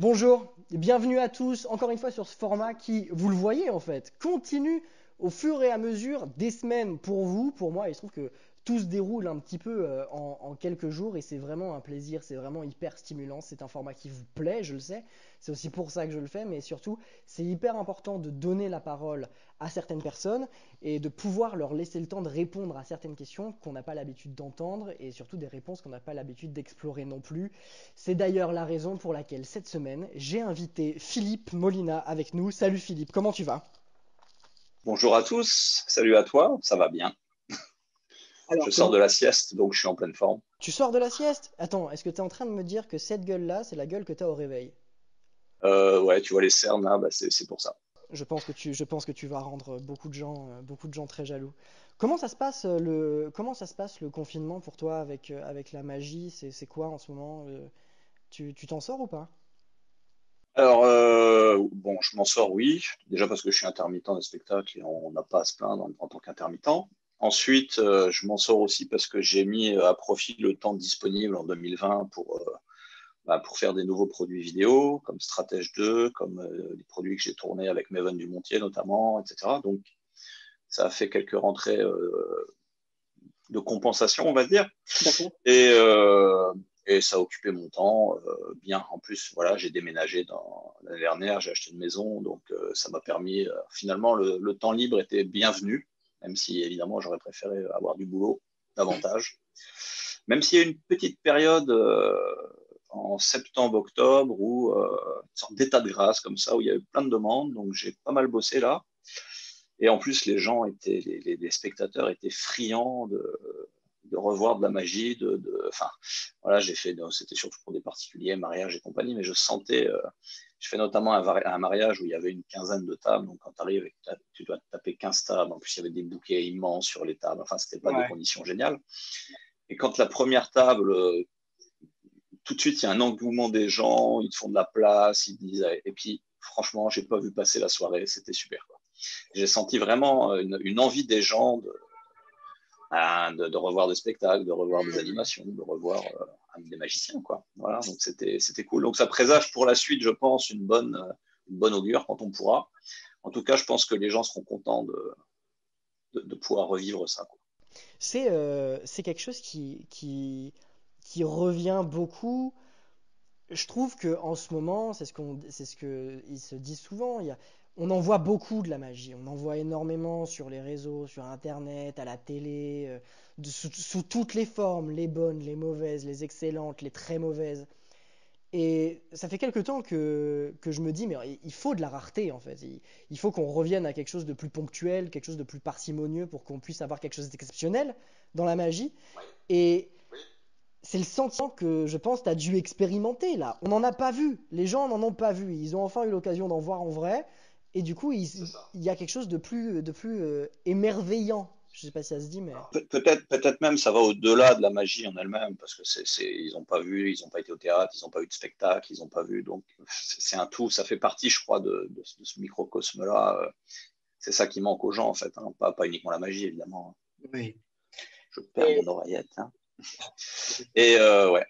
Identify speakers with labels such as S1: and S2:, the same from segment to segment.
S1: Bonjour et bienvenue à tous, encore une fois sur ce format qui, vous le voyez en fait, continue au fur et à mesure des semaines pour vous, pour moi. Il se trouve que tout se déroule un petit peu en quelques jours et c'est vraiment un plaisir, c'est vraiment hyper stimulant. C'est un format qui vous plaît, je le sais. C'est aussi pour ça que je le fais, mais surtout, c'est hyper important de donner la parole à certaines personnes et de pouvoir leur laisser le temps de répondre à certaines questions qu'on n'a pas l'habitude d'entendre et surtout des réponses qu'on n'a pas l'habitude d'explorer non plus. C'est d'ailleurs la raison pour laquelle cette semaine, j'ai invité Philippe Molina avec nous. Salut Philippe, comment tu vas?
S2: Bonjour à tous, salut à toi, ça va bien. Je
S1: Alors,
S2: sors de la sieste, donc je suis en pleine forme.
S1: tu sors de la sieste? Attends, est-ce que tu es en train de me dire que cette gueule-là, c'est la gueule que tu as au réveil?
S2: Ouais, tu vois les cernes là, bah, c'est pour ça.
S1: Je pense que tu vas rendre beaucoup de gens très jaloux. Comment ça se passe le confinement pour toi avec la magie? C'est quoi en ce moment? Tu t'en sors ou pas?
S2: Alors, bon, je m'en sors, oui, déjà parce que je suis intermittent des spectacles et on n'a pas à se plaindre en tant qu'intermittent. Ensuite, je m'en sors aussi parce que j'ai mis à profit le temps disponible en 2020 pour faire des nouveaux produits vidéo, comme Stratège 2, comme les produits que j'ai tournés avec Meven Dumontier notamment, etc. Donc, ça a fait quelques rentrées de compensation, on va dire.
S1: D'accord.
S2: Et, euh, et ça a occupé mon temps bien. En plus, voilà, j'ai déménagé l'année dernière, j'ai acheté une maison, donc ça m'a permis, finalement, le temps libre était bienvenu, même si évidemment j'aurais préféré avoir du boulot davantage. Même s'il y a une petite période en septembre-octobre où une sorte d'état de grâce comme ça, où il y avait plein de demandes, donc j'ai pas mal bossé là. Et en plus, les spectateurs étaient friands de revoir de la magie, enfin, voilà, c'était surtout pour des particuliers, mariages et compagnie, mais je sentais, je fais notamment un mariage où il y avait une quinzaine de tables, donc quand tu arrives, tu dois taper 15 tables, en plus il y avait des bouquets immenses sur les tables, enfin, c'était pas des
S1: Ouais.
S2: conditions géniales. Et quand la première table, tout de suite, il y a un engouement des gens, ils te font de la place, ils te disent, et puis, franchement, j'ai pas vu passer la soirée, c'était super, quoi. J'ai senti vraiment une envie des gens de revoir des spectacles, de revoir des animations, de revoir des magiciens, quoi. Voilà, donc c'était cool. Donc ça présage pour la suite, je pense, une bonne augure quand on pourra. En tout cas, je pense que les gens seront contents de pouvoir revivre ça, quoi.
S1: C'est quelque chose qui revient beaucoup. Je trouve que en ce moment, c'est ce que ils se disent souvent. On en voit beaucoup de la magie. On en voit énormément sur les réseaux, sur Internet, à la télé, sous toutes les formes, les bonnes, les mauvaises, les excellentes, les très mauvaises. Et ça fait quelque temps que je me dis, mais il faut de la rareté en fait. Il faut qu'on revienne à quelque chose de plus ponctuel, quelque chose de plus parcimonieux pour qu'on puisse avoir quelque chose d'exceptionnel dans la magie. Et c'est le sentiment que je pense que tu as dû expérimenter là. On n'en a pas vu. Les gens n'en ont pas vu. Ils ont enfin eu l'occasion d'en voir en vrai. Et du coup, il y a quelque chose de plus émerveillant. Je sais pas si ça se dit, mais.
S2: Peut-être même ça va au-delà de la magie en elle-même, parce que ils n'ont pas vu, ils n'ont pas été au théâtre, ils n'ont pas eu de spectacle, ils n'ont pas vu. Donc c'est un tout, ça fait partie, je crois, de ce microcosme-là. C'est ça qui manque aux gens, en fait, hein. Pas uniquement la magie, évidemment.
S1: Oui.
S2: Je perds
S1: Et
S2: mon oreillette, hein. Ouais.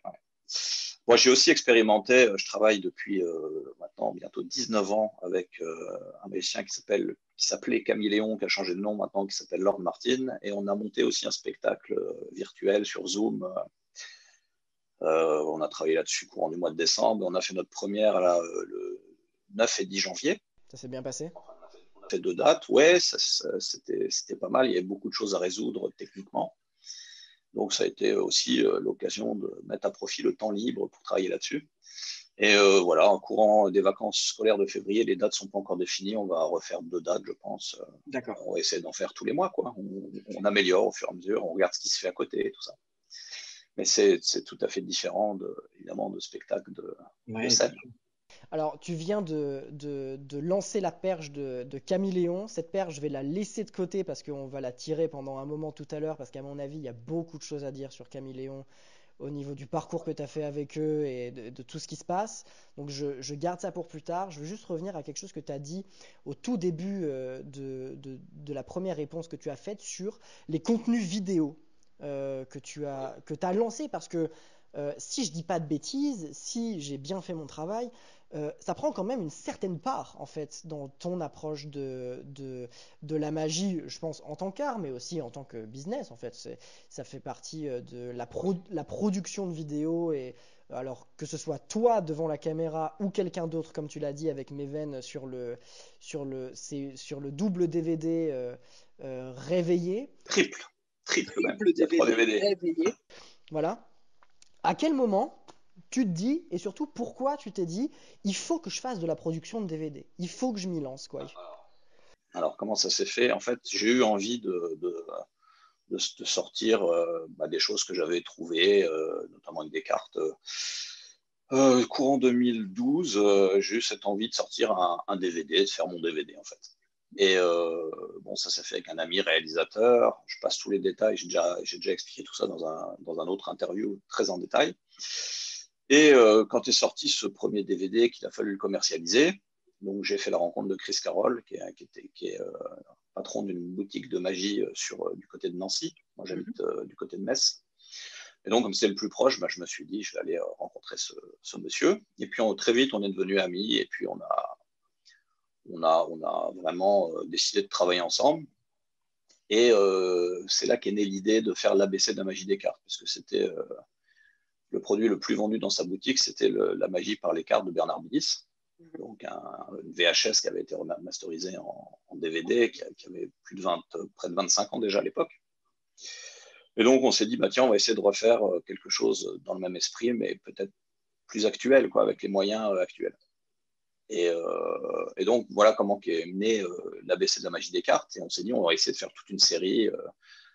S2: Moi, j'ai aussi expérimenté, je travaille depuis maintenant bientôt 19 ans avec un magicien qui s'appelait Camille Léon, qui a changé de nom maintenant, qui s'appelle Lord Martin, et on a monté aussi un spectacle virtuel sur Zoom. On a travaillé là-dessus courant du mois de décembre, on a fait notre première là, le 9 et 10 janvier.
S1: ça s'est bien passé.
S2: On a fait deux dates, ouais, c'était pas mal, il y avait beaucoup de choses à résoudre techniquement. Donc ça a été aussi l'occasion de mettre à profit le temps libre pour travailler là-dessus. Et voilà, en courant des vacances scolaires de février, les dates ne sont pas encore définies. On va refaire deux dates, je pense.
S1: D'accord.
S2: On va essayer d'en faire tous les mois, quoi. On améliore au fur et à mesure, on regarde ce qui se fait à côté et tout ça. Mais c'est tout à fait différent, évidemment, de spectacle de
S1: Ouais, bien
S2: scène.
S1: sûr. Alors, tu viens de lancer la perche de Caméléon. Cette perche, je vais la laisser de côté parce qu'on va la tirer pendant un moment tout à l'heure, parce qu'à mon avis, il y a beaucoup de choses à dire sur Caméléon au niveau du parcours que tu as fait avec eux et de tout ce qui se passe. Donc, je garde ça pour plus tard. Je veux juste revenir à quelque chose que tu as dit au tout début de la première réponse que tu as faite sur les contenus vidéo que tu as lancé parce que si je dis pas de bêtises, si j'ai bien fait mon travail, ça prend quand même une certaine part, en fait, dans ton approche de la magie, je pense, en tant qu'art, mais aussi en tant que business, en fait. Ça fait partie de la production de vidéos, et alors que ce soit toi devant la caméra ou quelqu'un d'autre, comme tu l'as dit, avec Meven sur le double DVD réveillé.
S2: Triple même.
S3: Triple
S2: Il y a 3
S3: DVD
S2: DVD.
S3: réveillé.
S1: Voilà. À quel moment tu te dis, et surtout pourquoi tu t'es dit, il faut que je fasse de la production de DVD, il faut que je m'y lance, quoi.
S2: Alors, comment ça s'est fait? En fait, j'ai eu envie de sortir des choses que j'avais trouvées, notamment avec des cartes. Courant 2012, j'ai eu cette envie de sortir un DVD, de faire mon DVD en fait. Et bon, ça s'est fait avec un ami réalisateur. Je passe tous les détails. J'ai déjà expliqué tout ça dans un autre interview très en détail. Et quand est sorti ce premier DVD, qu'il a fallu le commercialiser, donc j'ai fait la rencontre de Chris Carroll, qui est patron d'une boutique de magie du côté de Nancy. Moi, j'habite du côté de Metz. Et donc, comme c'était le plus proche, je me suis dit, je vais aller rencontrer ce monsieur. Et puis, très vite, on est devenus amis. Et puis, on a vraiment décidé de travailler ensemble. Et c'est là qu'est née l'idée de faire l'ABC de la magie des cartes, parce que c'était le produit le plus vendu dans sa boutique, c'était la magie par les cartes de Bernard Bliss. Donc une VHS qui avait été remasterisée en DVD, qui avait près de 25 ans déjà à l'époque. Et donc on s'est dit, tiens, on va essayer de refaire quelque chose dans le même esprit, mais peut-être plus actuel, quoi, avec les moyens actuels. Et donc voilà comment est née l'ABC de la magie des cartes. Et on s'est dit, on va essayer de faire toute une série,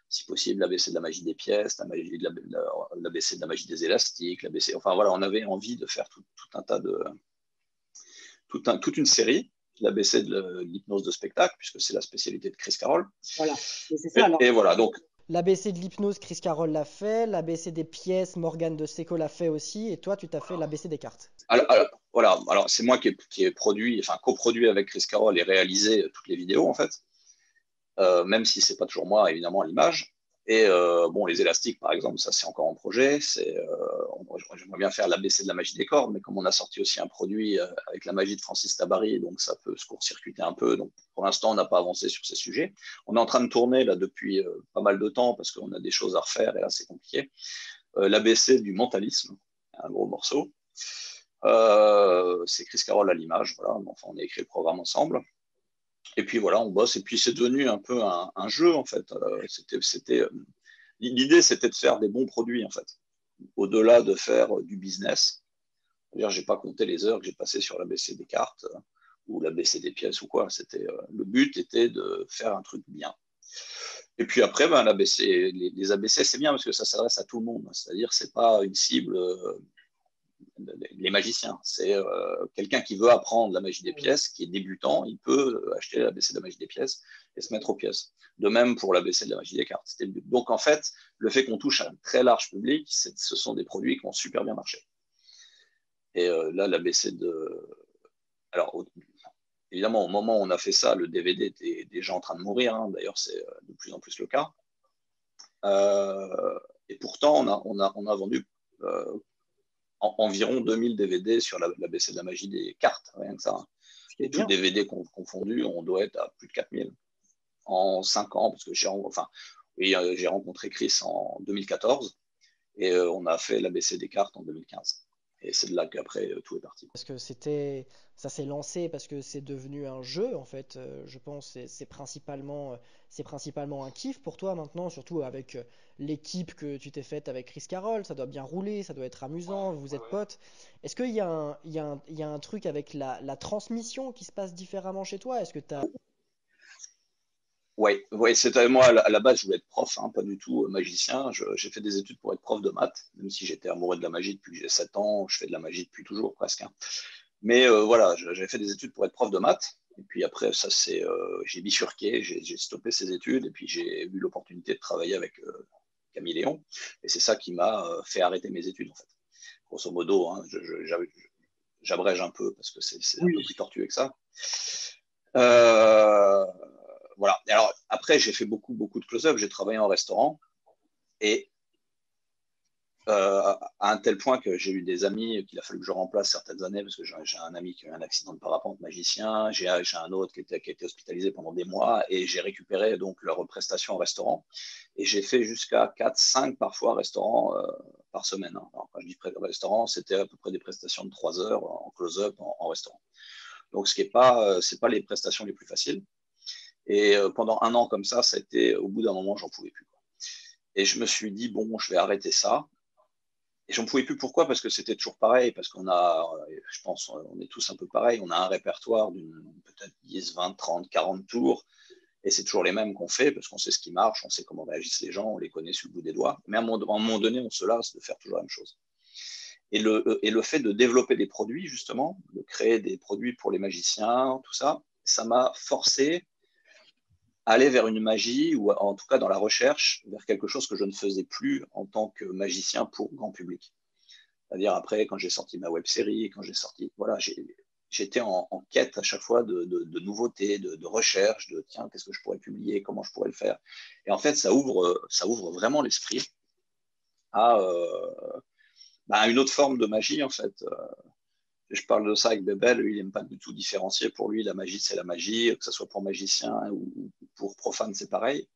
S2: si possible, l'ABC de la magie des pièces, l'ABC de la magie des élastiques, l'ABC. Enfin voilà, on avait envie de faire tout un tas de toute une série, l'ABC de l'hypnose de spectacle, puisque c'est la spécialité de Chris Carroll.
S3: Voilà. Et c'est ça, alors.
S2: Et voilà, donc.
S1: L'ABC de l'hypnose, Chris Carroll l'a fait. L'ABC des pièces, Morgane de Seco l'a fait aussi. Et toi, tu t'as fait l'ABC des cartes.
S2: Voilà, alors c'est moi qui ai produit, enfin coproduit avec Chris Carroll et réalisé toutes les vidéos en fait, même si c'est pas toujours moi évidemment à l'image. Et bon, les élastiques par exemple, ça c'est encore en projet. J'aimerais bien faire l'ABC de la magie des cordes, mais comme on a sorti aussi un produit avec la magie de Francis Tabary, donc ça peut se court-circuiter un peu. Donc pour l'instant, on n'a pas avancé sur ces sujets. On est en train de tourner là depuis pas mal de temps parce qu'on a des choses à refaire et là c'est compliqué. L'ABC du mentalisme, un gros morceau. C'est Chris Carroll à l'image, voilà. Enfin, on a écrit le programme ensemble. Et puis voilà, on bosse. Et puis c'est devenu un peu un jeu en fait. L'idée, c'était de faire des bons produits en fait, au-delà de faire du business. C'est-à-dire, j'ai pas compté les heures que j'ai passées sur l'ABC des cartes ou l'ABC des pièces ou quoi. Le but était de faire un truc bien. Et puis après, l'ABC, les ABC, c'est bien parce que ça s'adresse à tout le monde. C'est-à-dire, c'est pas une cible. Les magiciens, c'est quelqu'un qui veut apprendre la magie des pièces, qui est débutant, il peut acheter l'ABC de la magie des pièces et se mettre aux pièces. De même pour l'ABC de la magie des cartes. C'était le but. Donc en fait, le fait qu'on touche à un très large public, ce sont des produits qui ont super bien marché. Et là, l'ABC de... Alors, évidemment, au moment où on a fait ça, le DVD était déjà en train de mourir. Hein. D'ailleurs, c'est de plus en plus le cas. Et pourtant, on a vendu environ 2000 DVD sur l'ABC de la magie des cartes, rien que ça. Et tout DVD confondu, on doit être à plus de 4000 en 5 ans, parce que j'ai rencontré Chris en 2014 et on a fait l'ABC des cartes en 2015. Et c'est de là qu'après tout est parti.
S1: Parce que ça s'est lancé parce que c'est devenu un jeu en fait. Je pense c'est principalement un kiff pour toi maintenant, surtout avec l'équipe que tu t'es faite avec Chris Carroll. Ça doit bien rouler, ça doit être amusant. Vous êtes potes. Est-ce qu'il y a un truc avec la transmission qui se passe différemment chez toi? Est-ce que tu as
S2: Ouais, c'était moi à la base, je voulais être prof, hein, pas du tout magicien. J'ai fait des études pour être prof de maths, même si j'étais amoureux de la magie depuis que j'ai 7 ans. Je fais de la magie depuis toujours presque. Hein. Mais voilà, j'avais fait des études pour être prof de maths. Et puis après, j'ai bifurqué, j'ai stoppé ces études. Et puis j'ai eu l'opportunité de travailler avec Camille Léon. Et c'est ça qui m'a fait arrêter mes études, en fait. Grosso modo, hein, j'abrège un peu parce que c'est un peu plus tortueux que ça. Voilà. Et alors, après, j'ai fait beaucoup de close-up. J'ai travaillé en restaurant. Et à un tel point que j'ai eu des amis qu'il a fallu que je remplace certaines années parce que j'ai un ami qui a eu un accident de parapente magicien, j'ai un autre qui a été hospitalisé pendant des mois et j'ai récupéré donc leur prestation en restaurant et j'ai fait jusqu'à 4-5 parfois restaurants par semaine. Hein. Alors, quand je dis restaurant, c'était à peu près des prestations de 3 heures en close-up en restaurant. Donc ce qui est pas, c'est pas les prestations les plus faciles. Et pendant un an comme ça a été, au bout d'un moment, j'en pouvais plus. Quoi. Et je me suis dit, bon, je vais arrêter ça. Et j'en pouvais plus. Pourquoi? Parce que c'était toujours pareil. Parce qu'on a, je pense, on est tous un peu pareil. On a un répertoire d'une peut-être 10, 20, 30, 40 tours. Et c'est toujours les mêmes qu'on fait parce qu'on sait ce qui marche, on sait comment réagissent les gens, on les connaît sur le bout des doigts. Mais à un moment donné, on se lasse de faire toujours la même chose. Et le fait de développer des produits, justement, de créer des produits pour les magiciens, tout ça, ça m'a forcé à aller vers une magie, ou en tout cas dans la recherche, vers quelque chose que je ne faisais plus en tant que magicien pour grand public. C'est-à-dire après, quand j'ai sorti ma web série, quand j'ai sorti, voilà, j'étais en quête à chaque fois de nouveautés, de recherche, de tiens, qu'est-ce que je pourrais publier, comment je pourrais le faire. Et en fait, ça ouvre vraiment l'esprit à, à une autre forme de magie, en fait. Je parle de ça avec Bebel, lui, il n'aime pas du tout différencier. Pour lui, la magie, c'est la magie, que ce soit pour magicien ou pour profane, c'est pareil.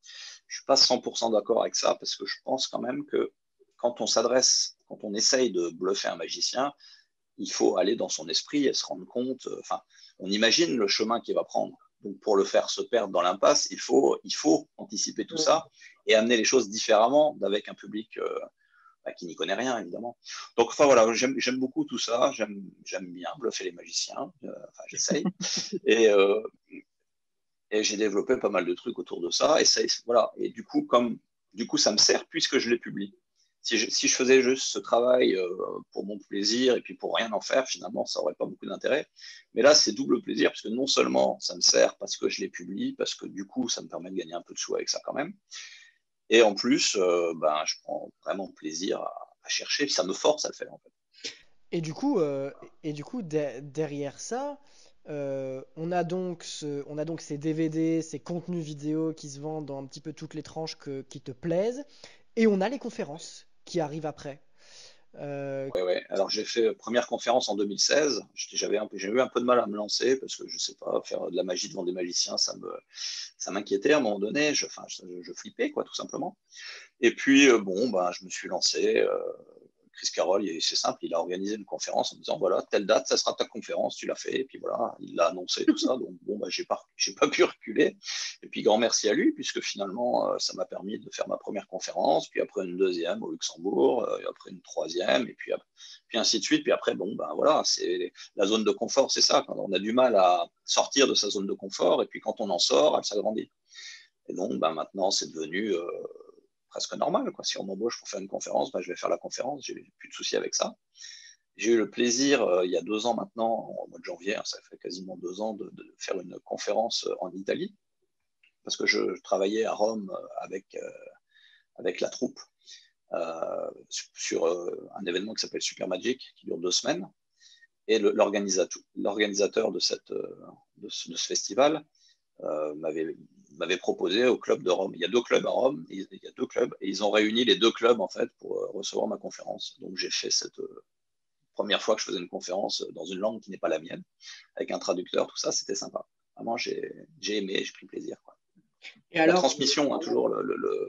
S2: Je ne suis pas 100% d'accord avec ça, parce que je pense quand même que quand on essaye de bluffer un magicien, il faut aller dans son esprit et se rendre compte, enfin, on imagine le chemin qu'il va prendre. Donc, pour le faire se perdre dans l'impasse, il faut anticiper tout ça et amener les choses différemment avec un public qui n'y connaît rien, évidemment. Donc, enfin, voilà, j'aime beaucoup tout ça. J'aime bien bluffer les magiciens. Enfin, j'essaye. Et j'ai développé pas mal de trucs autour de ça. Voilà. Et du coup, ça me sert puisque je les publie. Si je faisais juste ce travail pour mon plaisir et puis pour rien en faire, finalement, ça n'aurait pas beaucoup d'intérêt. Mais là, c'est double plaisir, parce que non seulement ça me sert parce que je les publie, parce que du coup, ça me permet de gagner un peu de sous avec ça quand même. Et en plus, je prends vraiment plaisir à chercher, puis ça me force à le faire en fait.
S1: Et du coup derrière ça, on a donc ces DVD, ces contenus vidéo qui se vendent dans un petit peu toutes les tranches qui te plaisent, et on a les conférences qui arrivent après. Euh,
S2: Ouais, ouais. Alors j'ai fait première conférence en 2016. J'ai eu un peu de mal à me lancer parce que je sais pas, faire de la magie devant des magiciens, ça m'inquiétait à un moment donné. Je flippais quoi, tout simplement. Et puis je me suis lancé. Chris Carroll, c'est simple, il a organisé une conférence en disant voilà, telle date, ça sera ta conférence, tu l'as fait, et puis voilà, il l'a annoncé tout ça, donc j'ai pas pu reculer. Et puis grand merci à lui, puisque finalement, ça m'a permis de faire ma première conférence, puis après une deuxième au Luxembourg, et après une troisième, et puis ainsi de suite. Puis après, voilà, c'est la zone de confort, c'est ça, quand on a du mal à sortir de sa zone de confort, et puis quand on en sort, elle s'agrandit. Et donc, maintenant, c'est devenu presque normal. Quoi. Si on m'embauche pour faire une conférence, je vais faire la conférence, j'ai plus de soucis avec ça. J'ai eu le plaisir, il y a 2 ans maintenant, au mois de janvier, hein, ça fait quasiment 2 ans, de faire une conférence en Italie, parce que je travaillais à Rome avec la troupe sur un événement qui s'appelle Super Magic, qui dure 2 semaines. Et l'organisateur de ce festival m'avait proposé au club de Rome. Il y a 2 clubs à Rome, il y a 2 clubs, et ils ont réuni les 2 clubs en fait pour recevoir ma conférence. Donc j'ai fait cette première fois que je faisais une conférence dans une langue qui n'est pas la mienne, avec un traducteur, tout ça, c'était sympa. Vraiment, j'ai aimé, j'ai pris plaisir. Quoi.
S1: et
S2: La
S1: alors,
S2: transmission, hein, toujours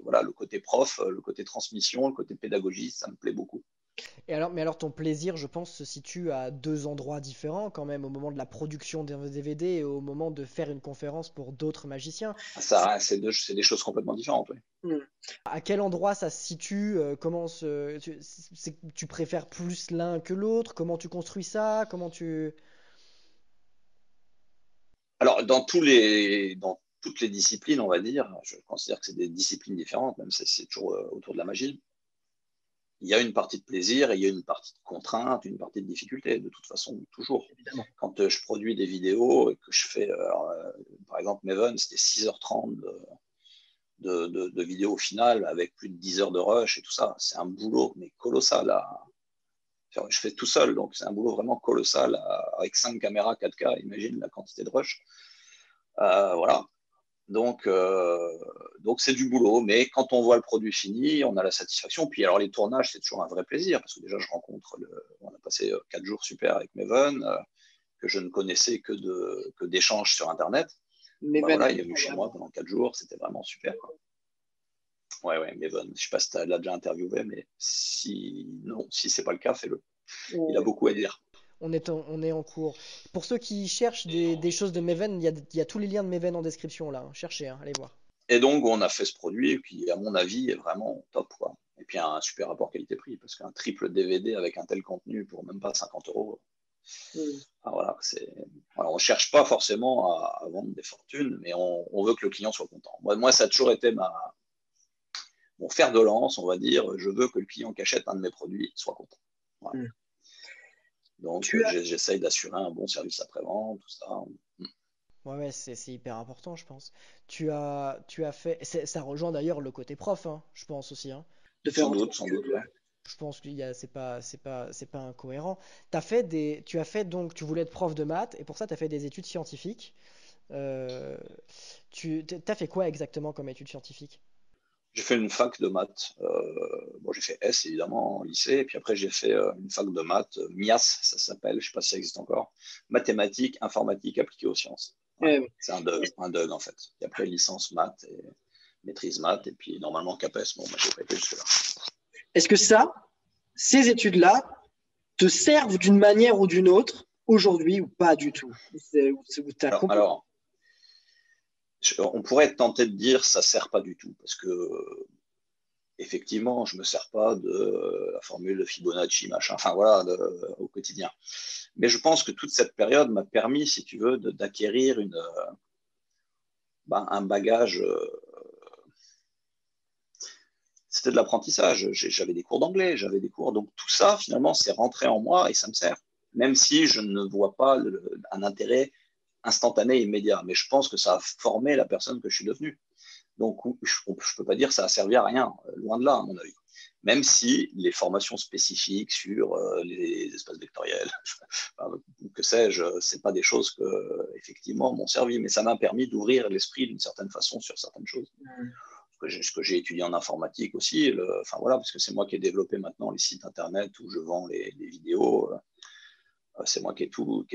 S2: voilà, le côté prof, le côté transmission, le côté pédagogie, ça me plaît beaucoup.
S1: mais alors ton plaisir, je pense, se situe à deux endroits différents quand même, au moment de la production d'un DVD et au moment de faire une conférence pour d'autres magiciens.
S2: Ça, c'est des choses complètement différentes. Oui.
S1: Hmm. À quel endroit ça se situe? Tu préfères plus l'un que l'autre? Comment tu construis ça? Comment tu...
S2: Alors, dans toutes les disciplines, on va dire, je considère que c'est des disciplines différentes, même si c'est toujours autour de la magie. Il y a une partie de plaisir et il y a une partie de contrainte, une partie de difficulté, de toute façon, toujours.
S1: Évidemment.
S2: Quand je produis des vidéos et que je fais, par exemple, Maven, c'était 6h30 de vidéo au final avec plus de 10 heures de rush et tout ça. C'est un boulot, mais colossal. Je fais tout seul, donc c'est un boulot vraiment colossal avec 5 caméras 4K, imagine la quantité de rush. Voilà. Donc c'est du boulot, mais quand on voit le produit fini, on a la satisfaction. Puis alors les tournages, c'est toujours un vrai plaisir, parce que déjà on a passé 4 jours super avec Maven, que je ne connaissais que d'échanges sur Internet.
S3: Mais
S2: voilà, il est venu chez moi pendant 4 jours, c'était vraiment super, quoi. Ouais, Maven, je ne sais pas si tu l'as déjà interviewé, mais si c'est pas le cas, fais-le. Il a beaucoup à dire.
S1: On est en cours. Pour ceux qui cherchent des choses de Maven, il y a tous les liens de Maven en description là. Cherchez, allez voir.
S2: Et donc, on a fait ce produit qui, à mon avis, est vraiment top, quoi. Et puis, un super rapport qualité-prix, parce qu'un triple DVD avec un tel contenu pour même pas 50 euros. Enfin, voilà, on ne cherche pas forcément à vendre des fortunes, mais on veut que le client soit content. Moi, ça a toujours été mon fer de lance, on va dire. Je veux que le client qui achète un de mes produits soit content. Voilà. Donc, j'essaye d'assurer un bon service après-vente, tout ça.
S1: Ouais, c'est hyper important, je pense. Tu as fait. Ça rejoint d'ailleurs le côté prof, je pense aussi.
S2: Sans doute, ouais.
S1: Je pense que c'est pas incohérent. Tu as fait donc, tu voulais être prof de maths et pour ça, tu as fait des études scientifiques. Tu as fait quoi exactement comme études scientifiques?
S2: J'ai fait une fac de maths. J'ai fait S évidemment en lycée, et puis après j'ai fait une fac de maths, MIAS, ça s'appelle, je ne sais pas si ça existe encore, mathématiques, informatique appliquée aux sciences. Voilà. C'est un DUG en fait. Et après licence maths et maîtrise maths, et puis normalement CAPES. Bon, j'ai pas été jusque-là.
S3: Est-ce que ces études-là, te servent d'une manière ou d'une autre aujourd'hui ou pas du tout?
S2: Alors, on pourrait être tenté de dire ça ne sert pas du tout, parce que effectivement, je ne me sers pas de la formule de Fibonacci, machin, enfin voilà, au quotidien. Mais je pense que toute cette période m'a permis, si tu veux, d'acquérir un bagage. C'était de l'apprentissage. J'avais des cours d'anglais, j'avais des cours. Donc tout ça, finalement, c'est rentré en moi et ça me sert. Même si je ne vois pas un intérêt instantané, immédiat. Mais je pense que ça a formé la personne que je suis devenu. Donc je ne peux pas dire que ça a servi à rien, loin de là, à mon avis. Même si les formations spécifiques sur les espaces vectoriels, que sais-je, c'est pas des choses que effectivement m'ont servi, mais ça m'a permis d'ouvrir l'esprit d'une certaine façon sur certaines choses. Ce que j'ai étudié en informatique aussi, parce que c'est moi qui ai développé maintenant les sites internet où je vends les vidéos. C'est moi qui ai tout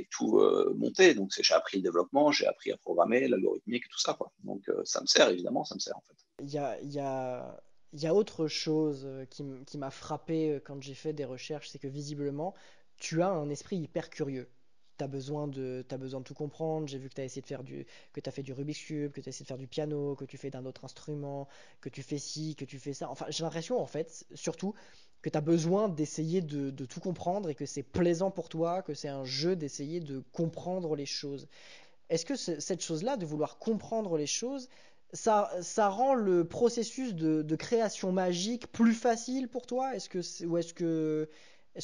S2: monté. Donc, j'ai appris le développement, j'ai appris à programmer, l'algorithmique, tout ça, quoi. Donc, ça me sert, évidemment, ça me sert, en fait.
S1: Il y a autre chose qui m'a frappé quand j'ai fait des recherches, c'est que visiblement, tu as un esprit hyper curieux. T'as besoin de tout comprendre. J'ai vu que t'as fait du Rubik's Cube, que tu as essayé de faire du piano, que tu fais d'un autre instrument, que tu fais ci, que tu fais ça. Enfin, j'ai l'impression, en fait, surtout, que tu as besoin d'essayer de tout comprendre et que c'est plaisant pour toi, que c'est un jeu d'essayer de comprendre les choses. Est-ce que cette chose-là, de vouloir comprendre les choses, ça rend le processus de création magique plus facile pour toi? Est-ce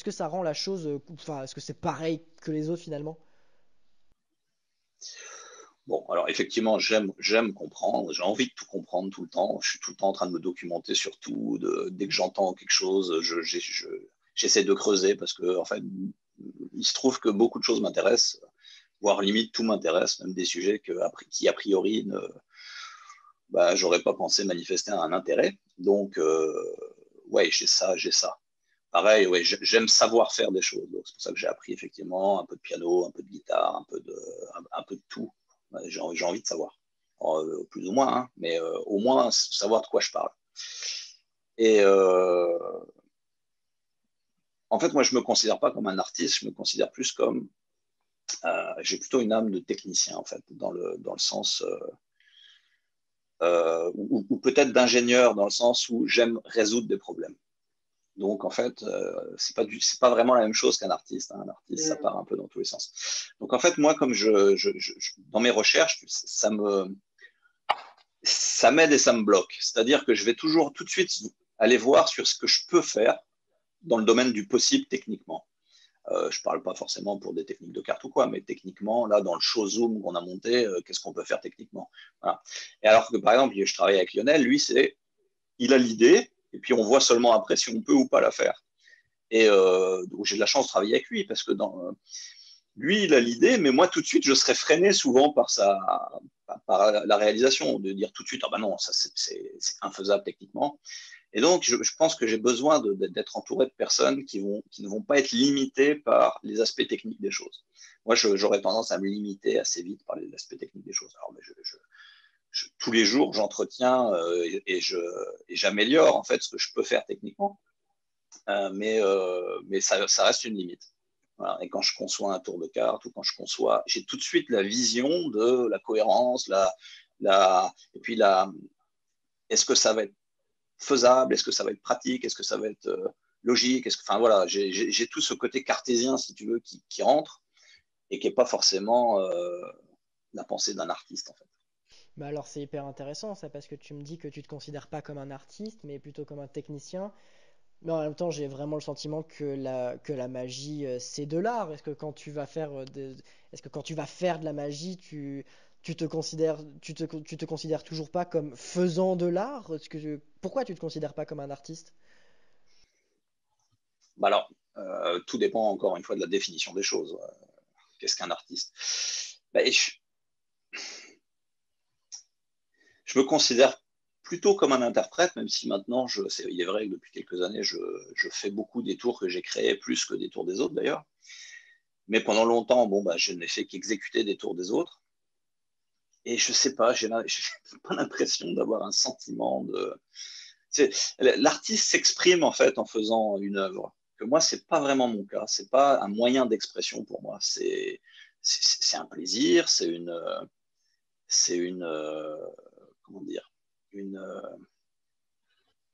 S1: que ça rend la chose, enfin, est-ce que c'est pareil que les autres finalement?
S2: Bon, alors effectivement, j'aime comprendre, j'ai envie de tout comprendre tout le temps. Je suis tout le temps en train de me documenter sur tout. Dès que j'entends quelque chose, j'essaie de creuser parce que, en fait, il se trouve que beaucoup de choses m'intéressent, voire limite tout m'intéresse, même des sujets qui a priori j'aurais pas pensé manifester un intérêt. Donc, ouais, j'ai ça. Pareil, ouais, j'aime savoir faire des choses. Donc, c'est pour ça que j'ai appris effectivement un peu de piano, un peu de guitare, un peu de tout. J'ai envie de savoir. Alors, plus ou moins, mais au moins savoir de quoi je parle. Et en fait, moi, je ne me considère pas comme un artiste, je me considère plus comme. J'ai plutôt une âme de technicien, en fait, dans le sens. Ou peut-être d'ingénieur, dans le sens où j'aime résoudre des problèmes. Donc, en fait, c'est pas vraiment la même chose qu'un artiste. Un artiste, ça part un peu dans tous les sens. Donc, en fait, moi, comme dans mes recherches, ça m'aide et ça me bloque. C'est-à-dire que je vais toujours tout de suite aller voir sur ce que je peux faire dans le domaine du possible techniquement. Je ne parle pas forcément pour des techniques de carte ou quoi, mais techniquement, là, dans le show Zoom qu'on a monté, qu'est-ce qu'on peut faire techniquement? Voilà. Et alors que, par exemple, je travaille avec Lionel, lui, il a l'idée, et puis on voit seulement après si on peut ou pas la faire. Et donc j'ai de la chance de travailler avec lui, parce que lui, il a l'idée, mais moi, tout de suite, je serais freiné souvent par la réalisation, de dire tout de suite, ah ben non, ça c'est infaisable techniquement. Et donc, je pense que j'ai besoin d'être entouré de personnes qui ne vont pas être limitées par les aspects techniques des choses. Moi, j'aurais tendance à me limiter assez vite par les aspects techniques des choses. Alors, mais tous les jours, j'entretiens et j'améliore en fait ce que je peux faire techniquement, mais ça reste une limite. Voilà. Et quand je conçois un tour de carte ou quand j'ai tout de suite la vision de la cohérence, et puis est-ce que ça va être faisable, est-ce que ça va être pratique, est-ce que ça va être logique, enfin voilà, j'ai tout ce côté cartésien, si tu veux, qui rentre et qui n'est pas forcément la pensée d'un artiste en fait.
S1: Mais alors c'est hyper intéressant ça parce que tu me dis que tu te considères pas comme un artiste mais plutôt comme un technicien. Mais en même temps j'ai vraiment le sentiment que la magie c'est de l'art. Est-ce que quand tu vas faire de la magie tu te considères toujours pas comme faisant de l'art? Pourquoi tu te considères pas comme un artiste?
S2: Bah alors, tout dépend encore une fois de la définition des choses. Qu'est-ce qu'un artiste? Bah, je me considère plutôt comme un interprète, même si maintenant, il est vrai que depuis quelques années, je fais beaucoup des tours que j'ai créés, plus que des tours des autres d'ailleurs. Mais pendant longtemps, bon, bah, je n'ai fait qu'exécuter des tours des autres. Et je sais pas, j'ai pas l'impression d'avoir un sentiment de. L'artiste s'exprime en fait en faisant une œuvre. Que moi, c'est pas vraiment mon cas. C'est pas un moyen d'expression pour moi. C'est un plaisir. C'est une comment dire, une,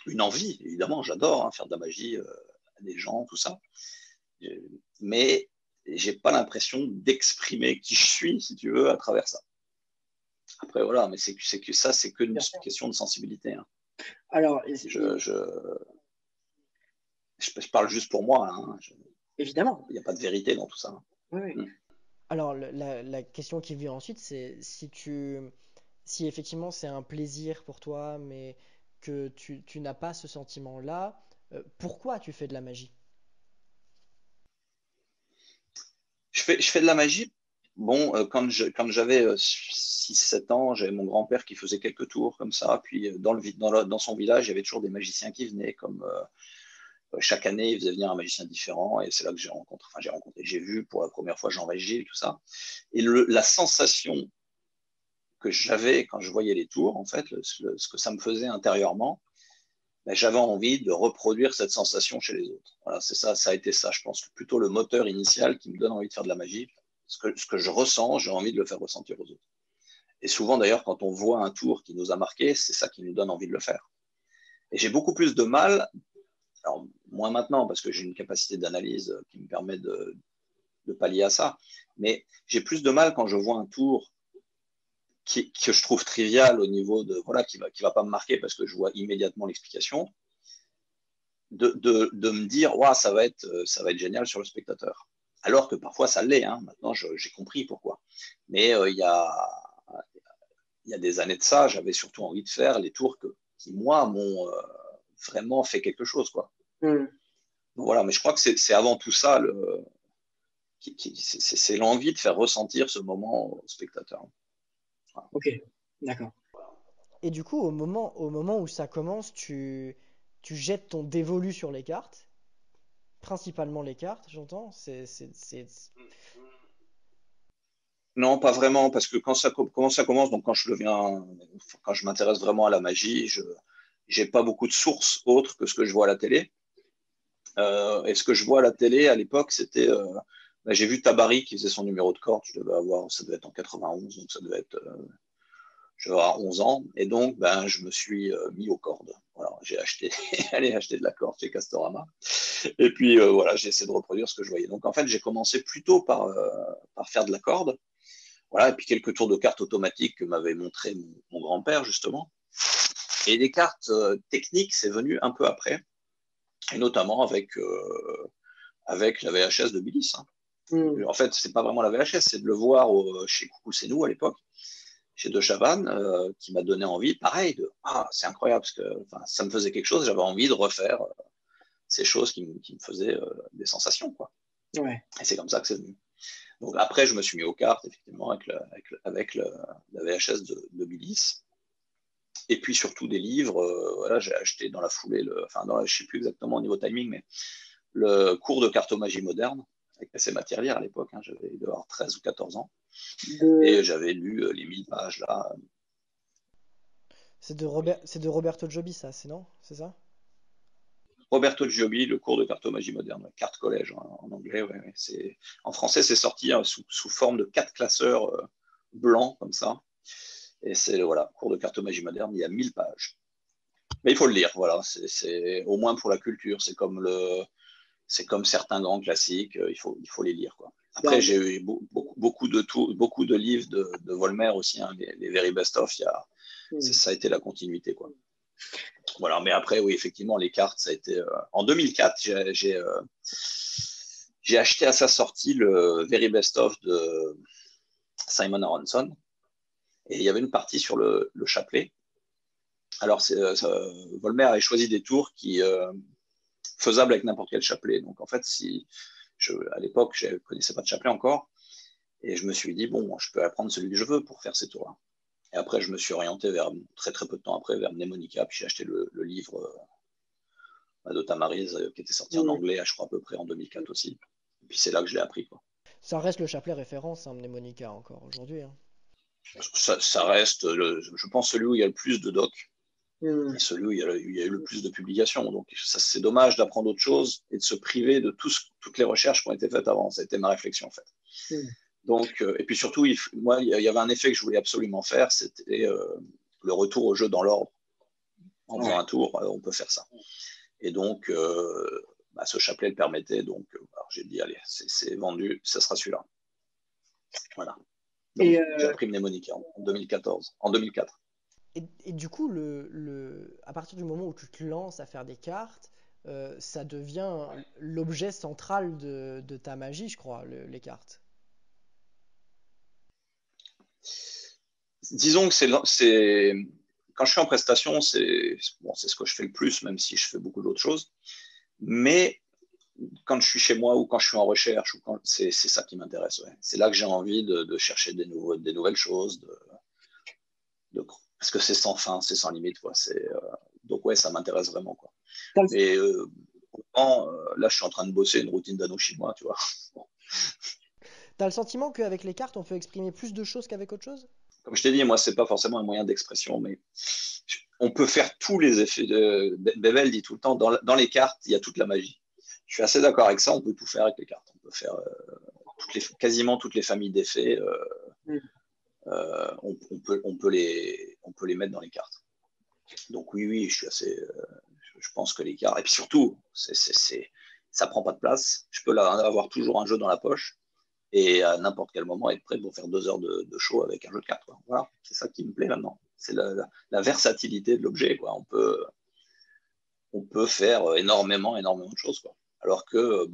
S2: une envie. Évidemment, j'adore faire de la magie à des gens, tout ça. Mais j'ai pas l'impression d'exprimer qui je suis, si tu veux, à travers ça. Après, voilà, mais c'est que ça, c'est qu'une question de sensibilité. Hein.
S3: Alors,
S2: je parle juste pour moi. Hein.
S3: Évidemment.
S2: Il n'y a pas de vérité dans tout ça. Hein.
S3: Oui, oui.
S1: Alors la question qui vient ensuite c'est si effectivement c'est un plaisir pour toi mais que tu n'as pas ce sentiment-là, pourquoi tu fais de la magie?
S2: Je fais de la magie. Bon, quand j'avais 6-7 ans, j'avais mon grand-père qui faisait quelques tours comme ça. Puis dans son village, il y avait toujours des magiciens qui venaient. Comme chaque année, il faisait venir un magicien différent. Et c'est là que j'ai vu pour la première fois Jean Régis et tout ça. Et la sensation que j'avais quand je voyais les tours, en fait, ce que ça me faisait intérieurement, ben, j'avais envie de reproduire cette sensation chez les autres. Voilà, c'est ça, ça a été ça, je pense, plutôt le moteur initial qui me donne envie de faire de la magie. Ce que je ressens, j'ai envie de le faire ressentir aux autres. Et souvent, d'ailleurs, quand on voit un tour qui nous a marqué, c'est ça qui nous donne envie de le faire. Et j'ai beaucoup plus de mal, alors moins maintenant, parce que j'ai une capacité d'analyse qui me permet de pallier à ça, mais j'ai plus de mal quand je vois un tour que je trouve trivial au niveau de, voilà, qui va pas me marquer parce que je vois immédiatement l'explication, de me dire, ouais, ça va être génial sur le spectateur. Alors que parfois ça l'est, hein. Maintenant j'ai compris pourquoi. Mais il y a des années de ça, j'avais surtout envie de faire les tours qui moi, m'ont vraiment fait quelque chose. Quoi. Donc, voilà, mais je crois que c'est avant tout ça, c'est l'envie de faire ressentir ce moment au spectateur.
S3: Voilà. Ok, d'accord.
S1: Et du coup, au moment où ça commence, tu jettes ton dévolu sur les cartes, principalement les cartes, j'entends.
S2: Non, pas vraiment, parce que comment ça commence, donc quand je m'intéresse vraiment à la magie, je n'ai pas beaucoup de sources autres que ce que je vois à la télé. Et ce que je vois à la télé à l'époque, c'était, j'ai vu Tabary qui faisait son numéro de corde, ça devait être en 91, donc ça devait être, je devais avoir 11 ans, et donc je me suis mis aux cordes. Voilà, j'ai allé acheter de la corde chez Castorama, et puis voilà, j'ai essayé de reproduire ce que je voyais. Donc en fait, j'ai commencé plutôt par faire de la corde. Voilà, et puis quelques tours de cartes automatiques que m'avait montré mon grand-père, justement. Et les cartes techniques, c'est venu un peu après, et notamment avec la VHS de Billis. Hein. En fait, c'est pas vraiment la VHS, c'est de le voir chez Coucou C'est nous à l'époque, chez De Chavannes, qui m'a donné envie, pareil, c'est incroyable, parce que ça me faisait quelque chose, j'avais envie de refaire ces choses qui me faisaient des sensations. Quoi.
S3: Ouais.
S2: Et c'est comme ça que c'est venu. Donc après, je me suis mis aux cartes, effectivement, avec la VHS de Billis. Et puis surtout des livres. Voilà, j'ai acheté dans la foulée, je ne sais plus exactement au niveau timing, mais le cours de cartomagie moderne, avec PC Matière à l'époque, hein, j'avais dû avoir 13 ou 14 ans. Et j'avais lu les 1000 pages là.
S1: C'est de Roberto Giobbi, ça, c'est ça?
S2: Roberto Giobbi, le cours de cartomagie moderne, carte collège en anglais. Ouais. En français, c'est sorti hein, sous forme de 4 classeurs blancs comme ça. Et c'est voilà, cours de cartomagie moderne, il y a 1000 pages. Mais il faut le lire, voilà. C'est au moins pour la culture. C'est comme certains grands classiques, il faut les lire, quoi. Après, j'ai eu beaucoup de livres de Volmer aussi, hein, les Very Best of. Ça a été la continuité, quoi. Voilà, mais après, oui, effectivement, les cartes, ça a été. En 2004, j'ai acheté à sa sortie le Very Best of de Simon Aronson. Et il y avait une partie sur le chapelet. Alors, Volmer avait choisi des tours qui faisables avec n'importe quel chapelet. Donc, en fait, à l'époque, je ne connaissais pas de chapelet encore. Et je me suis dit, bon, je peux apprendre celui que je veux pour faire ces tours-là. Et après, je me suis orienté très très peu de temps après, vers Mnemonica. Puis j'ai acheté le livre de Tamariz qui était sorti en anglais, je crois à peu près en 2004 aussi. Et puis c'est là que je l'ai appris, quoi.
S1: Ça reste le chapelet référence, hein, Mnemonica, encore aujourd'hui. Hein.
S2: Ça reste, je pense, celui où il y a le plus de docs. Et celui où il y a eu le plus de publications. Donc, c'est dommage d'apprendre autre chose et de se priver de toutes les recherches qui ont été faites avant. Ça a été ma réflexion, en fait. Donc, et puis surtout, moi, il y avait un effet que je voulais absolument faire, c'était le retour au jeu dans l'ordre. En faisant un tour, on peut faire ça. Et donc, ce chapelet le permettait. Donc, j'ai dit, allez, c'est vendu, ça sera celui-là. Voilà. Donc, j'ai appris Mnemonica en 2014, en 2004.
S1: Et du coup, à partir du moment où tu te lances à faire des cartes, ça devient l'objet central de ta magie, je crois, les cartes.
S2: Disons que quand je suis en prestation, c'est ce que je fais le plus, même si je fais beaucoup d'autres choses. Mais quand je suis chez moi ou quand je suis en recherche, c'est ça qui m'intéresse. Ouais. C'est là que j'ai envie de chercher des nouvelles choses, parce que c'est sans fin, c'est sans limite. Quoi. Donc ouais, ça m'intéresse vraiment. Quoi. Mais là, je suis en train de bosser une routine d'anneau chinois, tu vois.
S1: T'as le sentiment qu'avec les cartes, on peut exprimer plus de choses qu'avec autre chose?
S2: Comme je t'ai dit, moi, c'est pas forcément un moyen d'expression, mais on peut faire tous les effets. Bevel dit tout le temps, dans les cartes, il y a toute la magie. Je suis assez d'accord avec ça, on peut tout faire avec les cartes. On peut faire quasiment toutes les familles d'effets. On peut les mettre dans les cartes. Donc oui, je pense que les cartes. Et puis surtout, ça prend pas de place. Je peux avoir toujours un jeu dans la poche et à n'importe quel moment être prêt pour faire 2 heures de show avec un jeu de cartes. Quoi. Voilà, c'est ça qui me plaît maintenant. C'est la versatilité de l'objet. Quoi. On peut faire énormément de choses. Quoi. Alors que,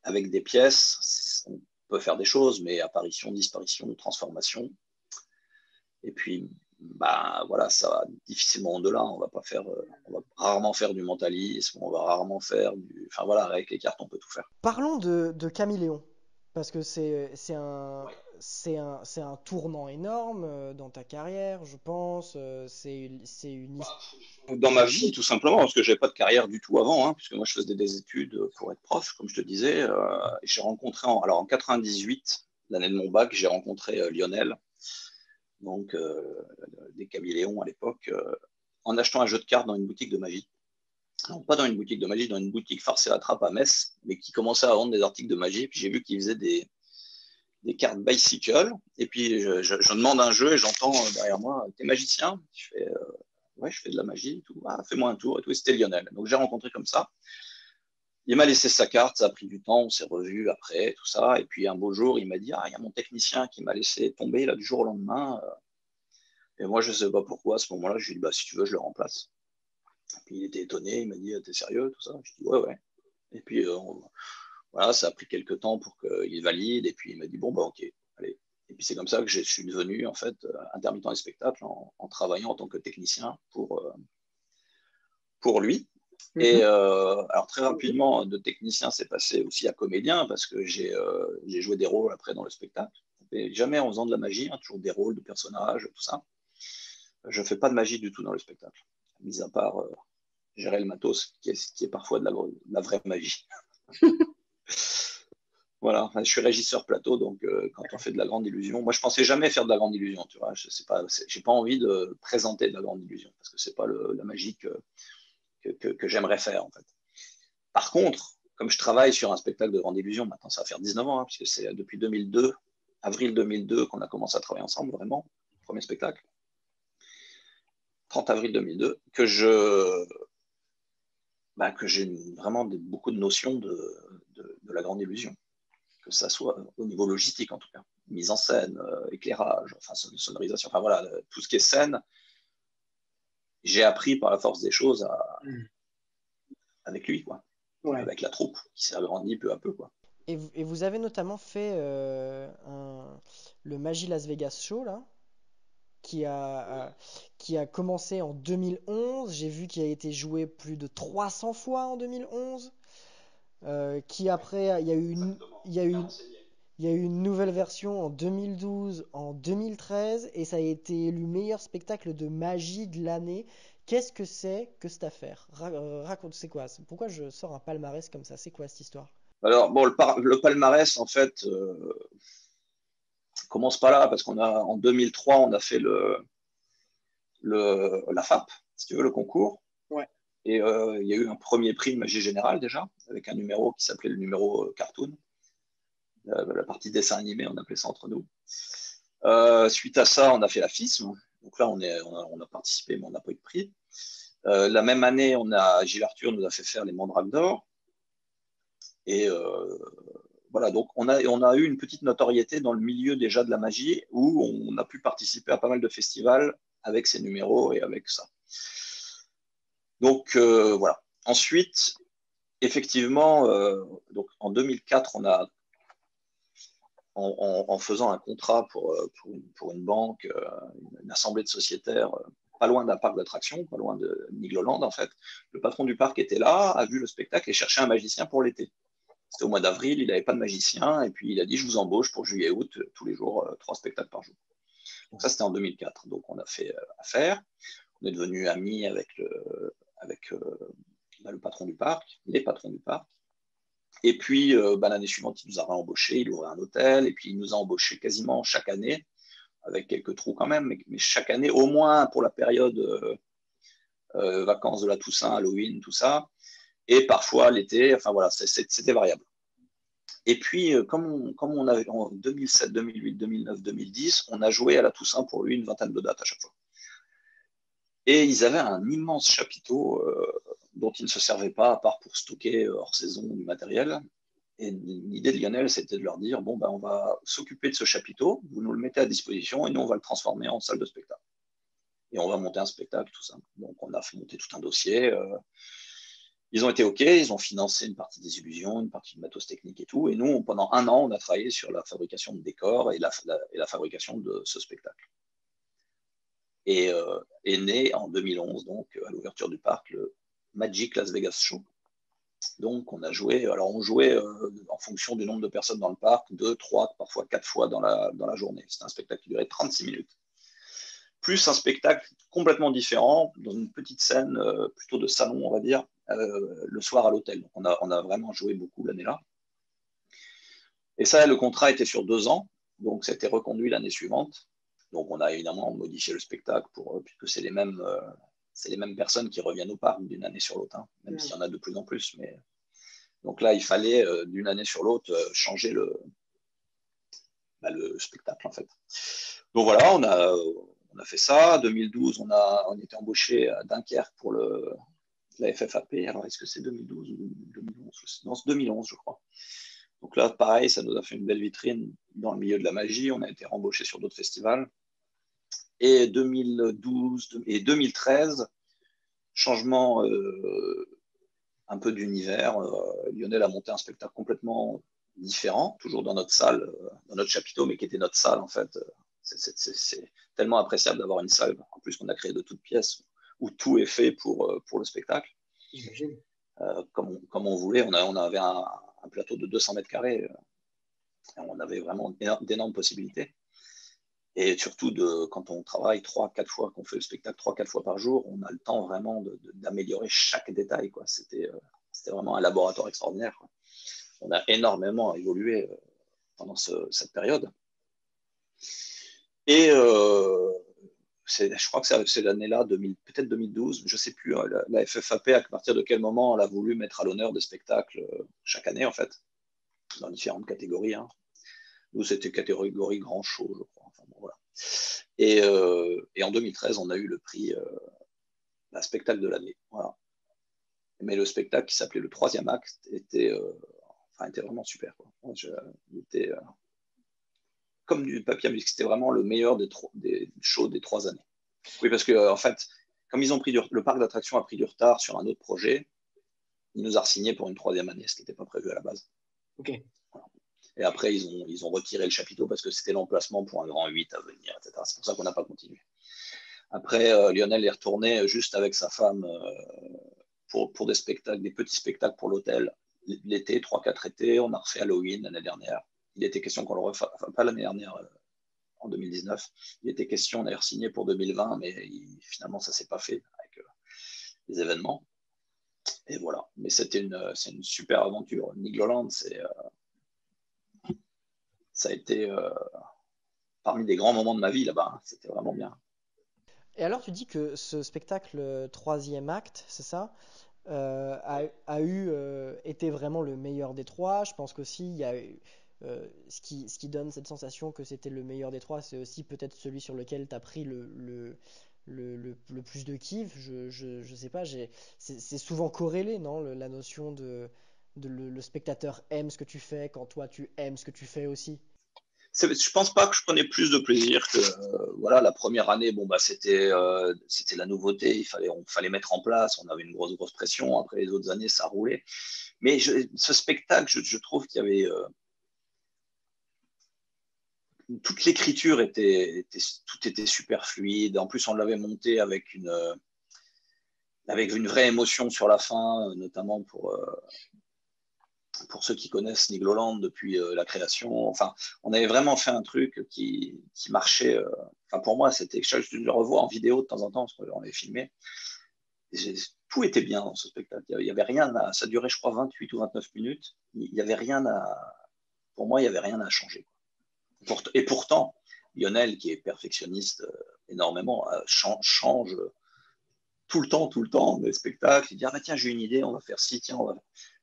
S2: avec des pièces, on peut faire des choses, mais apparition, disparition, transformation. Et puis, voilà, ça va difficilement au-delà. On va rarement faire du mentalisme, on va rarement faire Enfin voilà, avec les cartes, on peut tout faire.
S1: Parlons de Caméléon, parce que c'est un tournant énorme dans ta carrière, je pense. C'est une histoire.
S2: Dans ma vie, tout simplement, parce que je n'avais pas de carrière du tout avant, hein, puisque moi je faisais des études pour être prof, comme je te disais. J'ai rencontré, en 98, l'année de mon bac, j'ai rencontré Lionel, donc des Caméléons à l'époque, en achetant un jeu de cartes dans une boutique de magie. Non, pas dans une boutique de magie, dans une boutique farce et attrape à Metz, mais qui commençait à vendre des articles de magie. Puis j'ai vu qu'ils faisaient des cartes bicycle. Et puis je demande un jeu et j'entends derrière moi, t'es magicien? Je fais, ouais, je fais de la magie et tout. Ah, fais-moi un tour et tout. Et c'était Lionel. Donc j'ai rencontré comme ça. Il m'a laissé sa carte, ça a pris du temps, on s'est revus après, tout ça. Et puis un beau jour, il m'a dit, ah, il y a mon technicien qui m'a laissé tomber là du jour au lendemain. Et moi, je ne sais pas pourquoi. À ce moment-là, je lui ai dit, bah, si tu veux, je le remplace. Et puis il était étonné, il m'a dit, t'es sérieux, tout ça? Je dis, ouais. Et puis voilà, ça a pris quelques temps pour qu'il valide. Et puis il m'a dit, bon, bah ok, allez. Et puis c'est comme ça que je suis devenu en fait intermittent des spectacles en travaillant en tant que technicien pour lui. Et alors très rapidement, de technicien, c'est passé aussi à comédien parce que j'ai joué des rôles après dans le spectacle. Mais jamais en faisant de la magie, hein, toujours des rôles de personnages, tout ça. Je ne fais pas de magie du tout dans le spectacle, mis à part gérer le matos, qui est parfois de la vraie magie. Voilà, enfin, je suis régisseur plateau, donc quand on fait de la grande illusion, moi je pensais jamais faire de la grande illusion, tu vois. Je sais pas, j'ai pas envie de présenter de la grande illusion parce que c'est pas la magie que j'aimerais faire en fait. Par contre, comme je travaille sur un spectacle de grande illusion, maintenant ça va faire 19 ans, hein, puisque c'est depuis 2002, avril 2002, qu'on a commencé à travailler ensemble, vraiment, premier spectacle, 30 avril 2002, que j'ai vraiment beaucoup de notions de la grande illusion, que ça soit au niveau logistique en tout cas, mise en scène, éclairage, enfin sonorisation, enfin voilà, tout ce qui est scène, j'ai appris par la force des choses avec lui, quoi. Ouais. Avec la troupe qui s'est agrandie peu à peu, quoi.
S1: Et vous avez notamment fait le Magie Las Vegas Show, là, qui a commencé en 2011. J'ai vu qu'il a été joué plus de 300 fois en 2011. Qui après, il y a eu une nouvelle version en 2012, en 2013, et ça a été élu meilleur spectacle de magie de l'année. Qu'est-ce que c'est que cette affaire? Raconte, c'est quoi? Pourquoi je sors un palmarès comme ça? C'est quoi cette histoire?
S2: Alors, bon, le palmarès, en fait, commence pas là, parce en 2003, on a fait la FAP, si tu veux, le concours.
S3: Ouais.
S2: Et il y a eu un premier prix de magie générale déjà, avec un numéro qui s'appelait le numéro cartoon. La partie dessin animé, on appelait ça entre nous. Suite à ça, on a fait la FISM. Donc là, on a participé, mais on n'a pas eu de prix. La même année, Gilles Arthur nous a fait faire les Mandrakes d'or. Et voilà, donc on a eu une petite notoriété dans le milieu déjà de la magie, où on a pu participer à pas mal de festivals avec ces numéros et avec ça. Donc voilà. Ensuite, effectivement, donc en 2004, en faisant un contrat pour une banque, une assemblée de sociétaires, pas loin d'un parc d'attractions, pas loin de Nigloland en fait, le patron du parc était là, a vu le spectacle et cherchait un magicien pour l'été. C'était au mois d'avril, il n'avait pas de magicien, et puis il a dit, je vous embauche pour juillet-août, tous les jours, 3 spectacles par jour. Donc ça, c'était en 2004. Donc on a fait affaire, on est devenu amis avec le patron du parc, les patrons du parc. Et puis, l'année suivante, il nous a réembauchés, il ouvrait un hôtel, et puis il nous a embauchés quasiment chaque année, avec quelques trous quand même, mais chaque année, au moins pour la période vacances de la Toussaint, Halloween, tout ça, et parfois l'été, enfin voilà, c'était variable. Et puis, comme on avait en 2007, 2008, 2009, 2010, on a joué à la Toussaint pour lui une vingtaine de dates à chaque fois. Et ils avaient un immense chapiteau dont ils ne se servaient pas, à part pour stocker hors saison du matériel. Et l'idée de Lionel, c'était de leur dire, bon, on va s'occuper de ce chapiteau, vous nous le mettez à disposition, et nous, on va le transformer en salle de spectacle. Et on va monter un spectacle, tout ça. Donc, on a fait monter tout un dossier. Ils ont été OK, ils ont financé une partie des illusions, une partie du matos technique et tout. Et nous, pendant un an, on a travaillé sur la fabrication de décors et la fabrication de ce spectacle. Et est né en 2011, donc à l'ouverture du parc, le Magic Las Vegas Show. Donc on jouait en fonction du nombre de personnes dans le parc, 2, 3, parfois 4 fois dans la journée. C'était un spectacle qui durait 36 minutes. Plus un spectacle complètement différent, dans une petite scène, plutôt de salon, on va dire, le soir à l'hôtel. Donc on a vraiment joué beaucoup l'année-là. Et ça, le contrat était sur 2 ans, donc ça a été reconduit l'année suivante. Donc on a évidemment modifié le spectacle puisque c'est les mêmes personnes qui reviennent au parc d'une année sur l'autre, hein, même s'il y en a de plus en plus. Mais... Donc là, il fallait d'une année sur l'autre changer le spectacle en fait. Donc voilà, on a fait ça. 2012, on était embauché à Dunkerque pour la FFAP. Alors est-ce que c'est 2012 ou 2011? Non, c'est 2011, je crois. Donc là, pareil, ça nous a fait une belle vitrine dans le milieu de la magie. On a été rembauché sur d'autres festivals. Et 2012 et 2013, changement un peu d'univers. Lionel a monté un spectacle complètement différent, toujours dans notre salle, dans notre chapiteau, mais qui était notre salle en fait. C'est tellement appréciable d'avoir une salle, en plus qu'on a créé de toutes pièces, où tout est fait pour le spectacle.
S3: J'imagine.
S2: Comme on voulait. On avait un plateau de 200 mètres carrés. On avait vraiment d'énormes possibilités. Et surtout, quand on travaille 3-4 fois, qu'on fait le spectacle 3-4 fois par jour, on a le temps vraiment d'améliorer chaque détail, quoi. C'était vraiment un laboratoire extraordinaire, quoi. On a énormément évolué pendant cette période. Et je crois que c'est l'année-là, peut-être 2012, je ne sais plus, la FFAP, à partir de quel moment elle a voulu mettre à l'honneur des spectacles chaque année, en fait, dans différentes catégories, hein. Nous, c'était catégorie grand show, je crois. Enfin, bon, voilà. Et en 2013, on a eu le prix spectacle de l'année. Voilà. Mais le spectacle qui s'appelait le troisième acte était vraiment super, quoi. Il était comme du papier à musique. C'était vraiment le meilleur des shows des 3 années. Oui, parce que en fait, comme ils ont le parc d'attractions a pris du retard sur un autre projet, il nous a re-signé pour une 3e année, ce qui n'était pas prévu à la base.
S3: Ok.
S2: Voilà. Et après, ils ont retiré le chapiteau parce que c'était l'emplacement pour un grand 8 à venir, etc. C'est pour ça qu'on n'a pas continué. Après, Lionel est retourné juste avec sa femme pour des spectacles, des petits spectacles pour l'hôtel. L'été, 3-4 étés, on a refait Halloween l'année dernière. Il était question qu'on le refasse, enfin pas l'année dernière, en 2019. Il était question d'ailleurs signé pour 2020, mais finalement ça ne s'est pas fait avec les événements. Et voilà. Mais c'est une super aventure. Nigloland, ça a été parmi les grands moments de ma vie là-bas, hein. C'était vraiment bien.
S1: Et alors, tu dis que ce spectacle troisième acte, c'est ça, été vraiment le meilleur des trois. Je pense qu'aussi, il y a ce qui donne cette sensation que c'était le meilleur des trois, c'est aussi peut-être celui sur lequel tu as pris le plus de kiff. Je sais pas, c'est souvent corrélé, non, la notion le spectateur aime ce que tu fais quand toi tu aimes ce que tu fais aussi.
S2: Je pense pas que je prenais plus de plaisir que voilà, la première année. Bon, bah, c'était la nouveauté. On fallait mettre en place. On avait une grosse pression. Après les autres années, ça roulait. Mais ce spectacle, je trouve qu'il y avait toute l'écriture tout était super fluide. En plus, on l'avait monté avec une vraie émotion sur la fin, notamment pour ceux qui connaissent Nigloland depuis la création. Enfin, on avait vraiment fait un truc qui marchait. Enfin, pour moi, c'était. Je le revois en vidéo de temps en temps parce qu'on l'avait filmé. Tout était bien dans ce spectacle. Il y avait rien ça durait, je crois, 28 ou 29 minutes. Il y avait rien pour moi, il n'y avait rien à changer. Et pourtant, Lionel, qui est perfectionniste énormément, change tout le temps des spectacles. Il dit, ah bah tiens, j'ai une idée, on va faire ci, tiens, on va.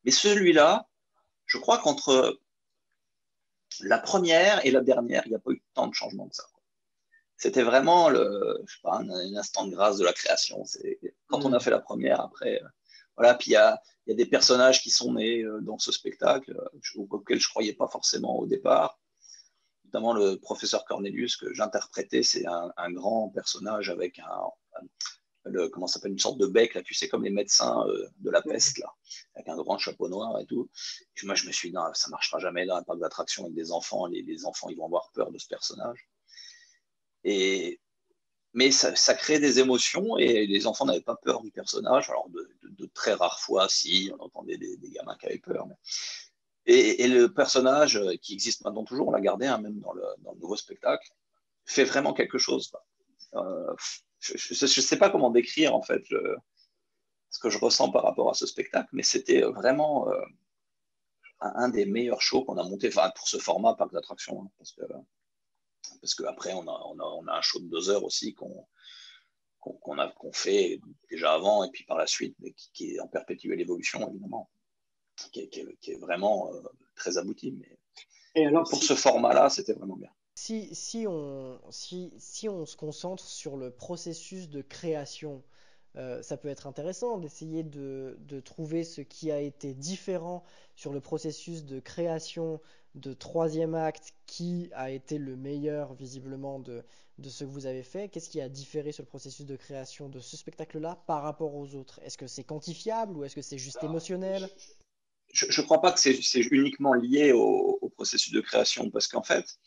S2: Mais celui-là, je crois qu'entre la première et la dernière, il n'y a pas eu tant de changements que ça. C'était vraiment je sais pas, un instant de grâce de la création. Quand on a fait la première, après, voilà. Puis il y a des personnages qui sont nés dans ce spectacle auxquels je croyais pas forcément au départ. Notamment le professeur Cornelius que j'interprétais, c'est un grand personnage avec comment s'appelle, une sorte de bec, là, tu sais, comme les médecins de la peste, là, avec un grand chapeau noir et tout. Et moi, je me suis dit, non, ça marchera jamais dans un parc d'attractions avec des enfants. Les enfants, ils vont avoir peur de ce personnage. Mais ça crée des émotions et les enfants n'avaient pas peur du personnage. Alors, de très rares fois, si, on entendait des gamins qui avaient peur. Et le personnage qui existe maintenant toujours, on l'a gardé, hein, même dans le nouveau spectacle, fait vraiment quelque chose. Je ne sais pas comment décrire en fait ce que je ressens par rapport à ce spectacle, mais c'était vraiment un des meilleurs shows qu'on a monté, enfin, pour ce format parc d'attractions, hein, parce qu'après on a un show de 2 heures aussi qu'on fait déjà avant et puis par la suite, mais qui est en perpétuelle évolution évidemment, qui est vraiment très abouti. Mais
S3: Et alors,
S2: pour ce format-là, c'était vraiment bien.
S1: Si on se concentre sur le processus de création, ça peut être intéressant d'essayer de trouver ce qui a été différent sur le processus de création de troisième acte, qui a été le meilleur visiblement de ce que vous avez fait. Qu'est-ce qui a différé sur le processus de création de ce spectacle-là par rapport aux autres? Est-ce que c'est quantifiable ou est-ce que c'est juste émotionnel?
S2: Je ne crois pas que c'est uniquement lié au processus de création, parce qu'en fait,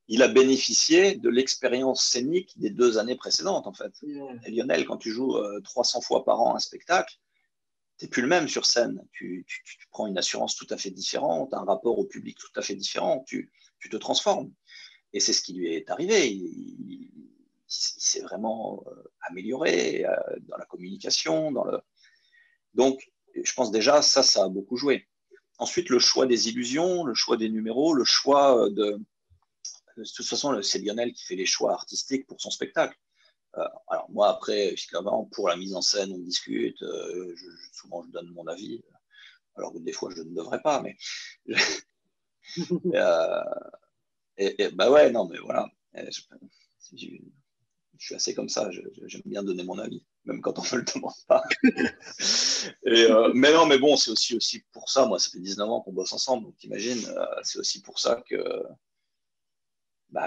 S2: il a bénéficié de l'expérience scénique des 2 années précédentes, en fait. Et Lionel, quand tu joues 300 fois par an un spectacle, t'es plus le même sur scène. Tu prends une assurance tout à fait différente, un rapport au public tout à fait différent. Tu te transformes. Et c'est ce qui lui est arrivé. Il s'est vraiment amélioré dans la communication. Donc, je pense déjà, ça a beaucoup joué. Ensuite, le choix des illusions, le choix des numéros, le choix de toute façon, c'est Lionel qui fait les choix artistiques pour son spectacle. Alors moi, après, évidemment, pour la mise en scène, on discute. Souvent, je donne mon avis, alors que des fois, je ne devrais pas. Mais bah ouais, non, mais voilà. Je suis assez comme ça. J'aime bien donner mon avis, même quand on ne me le demande pas. Mais non, mais bon, c'est aussi pour ça. Moi, ça fait 19 ans qu'on bosse ensemble, donc t'imagines, c'est aussi pour ça que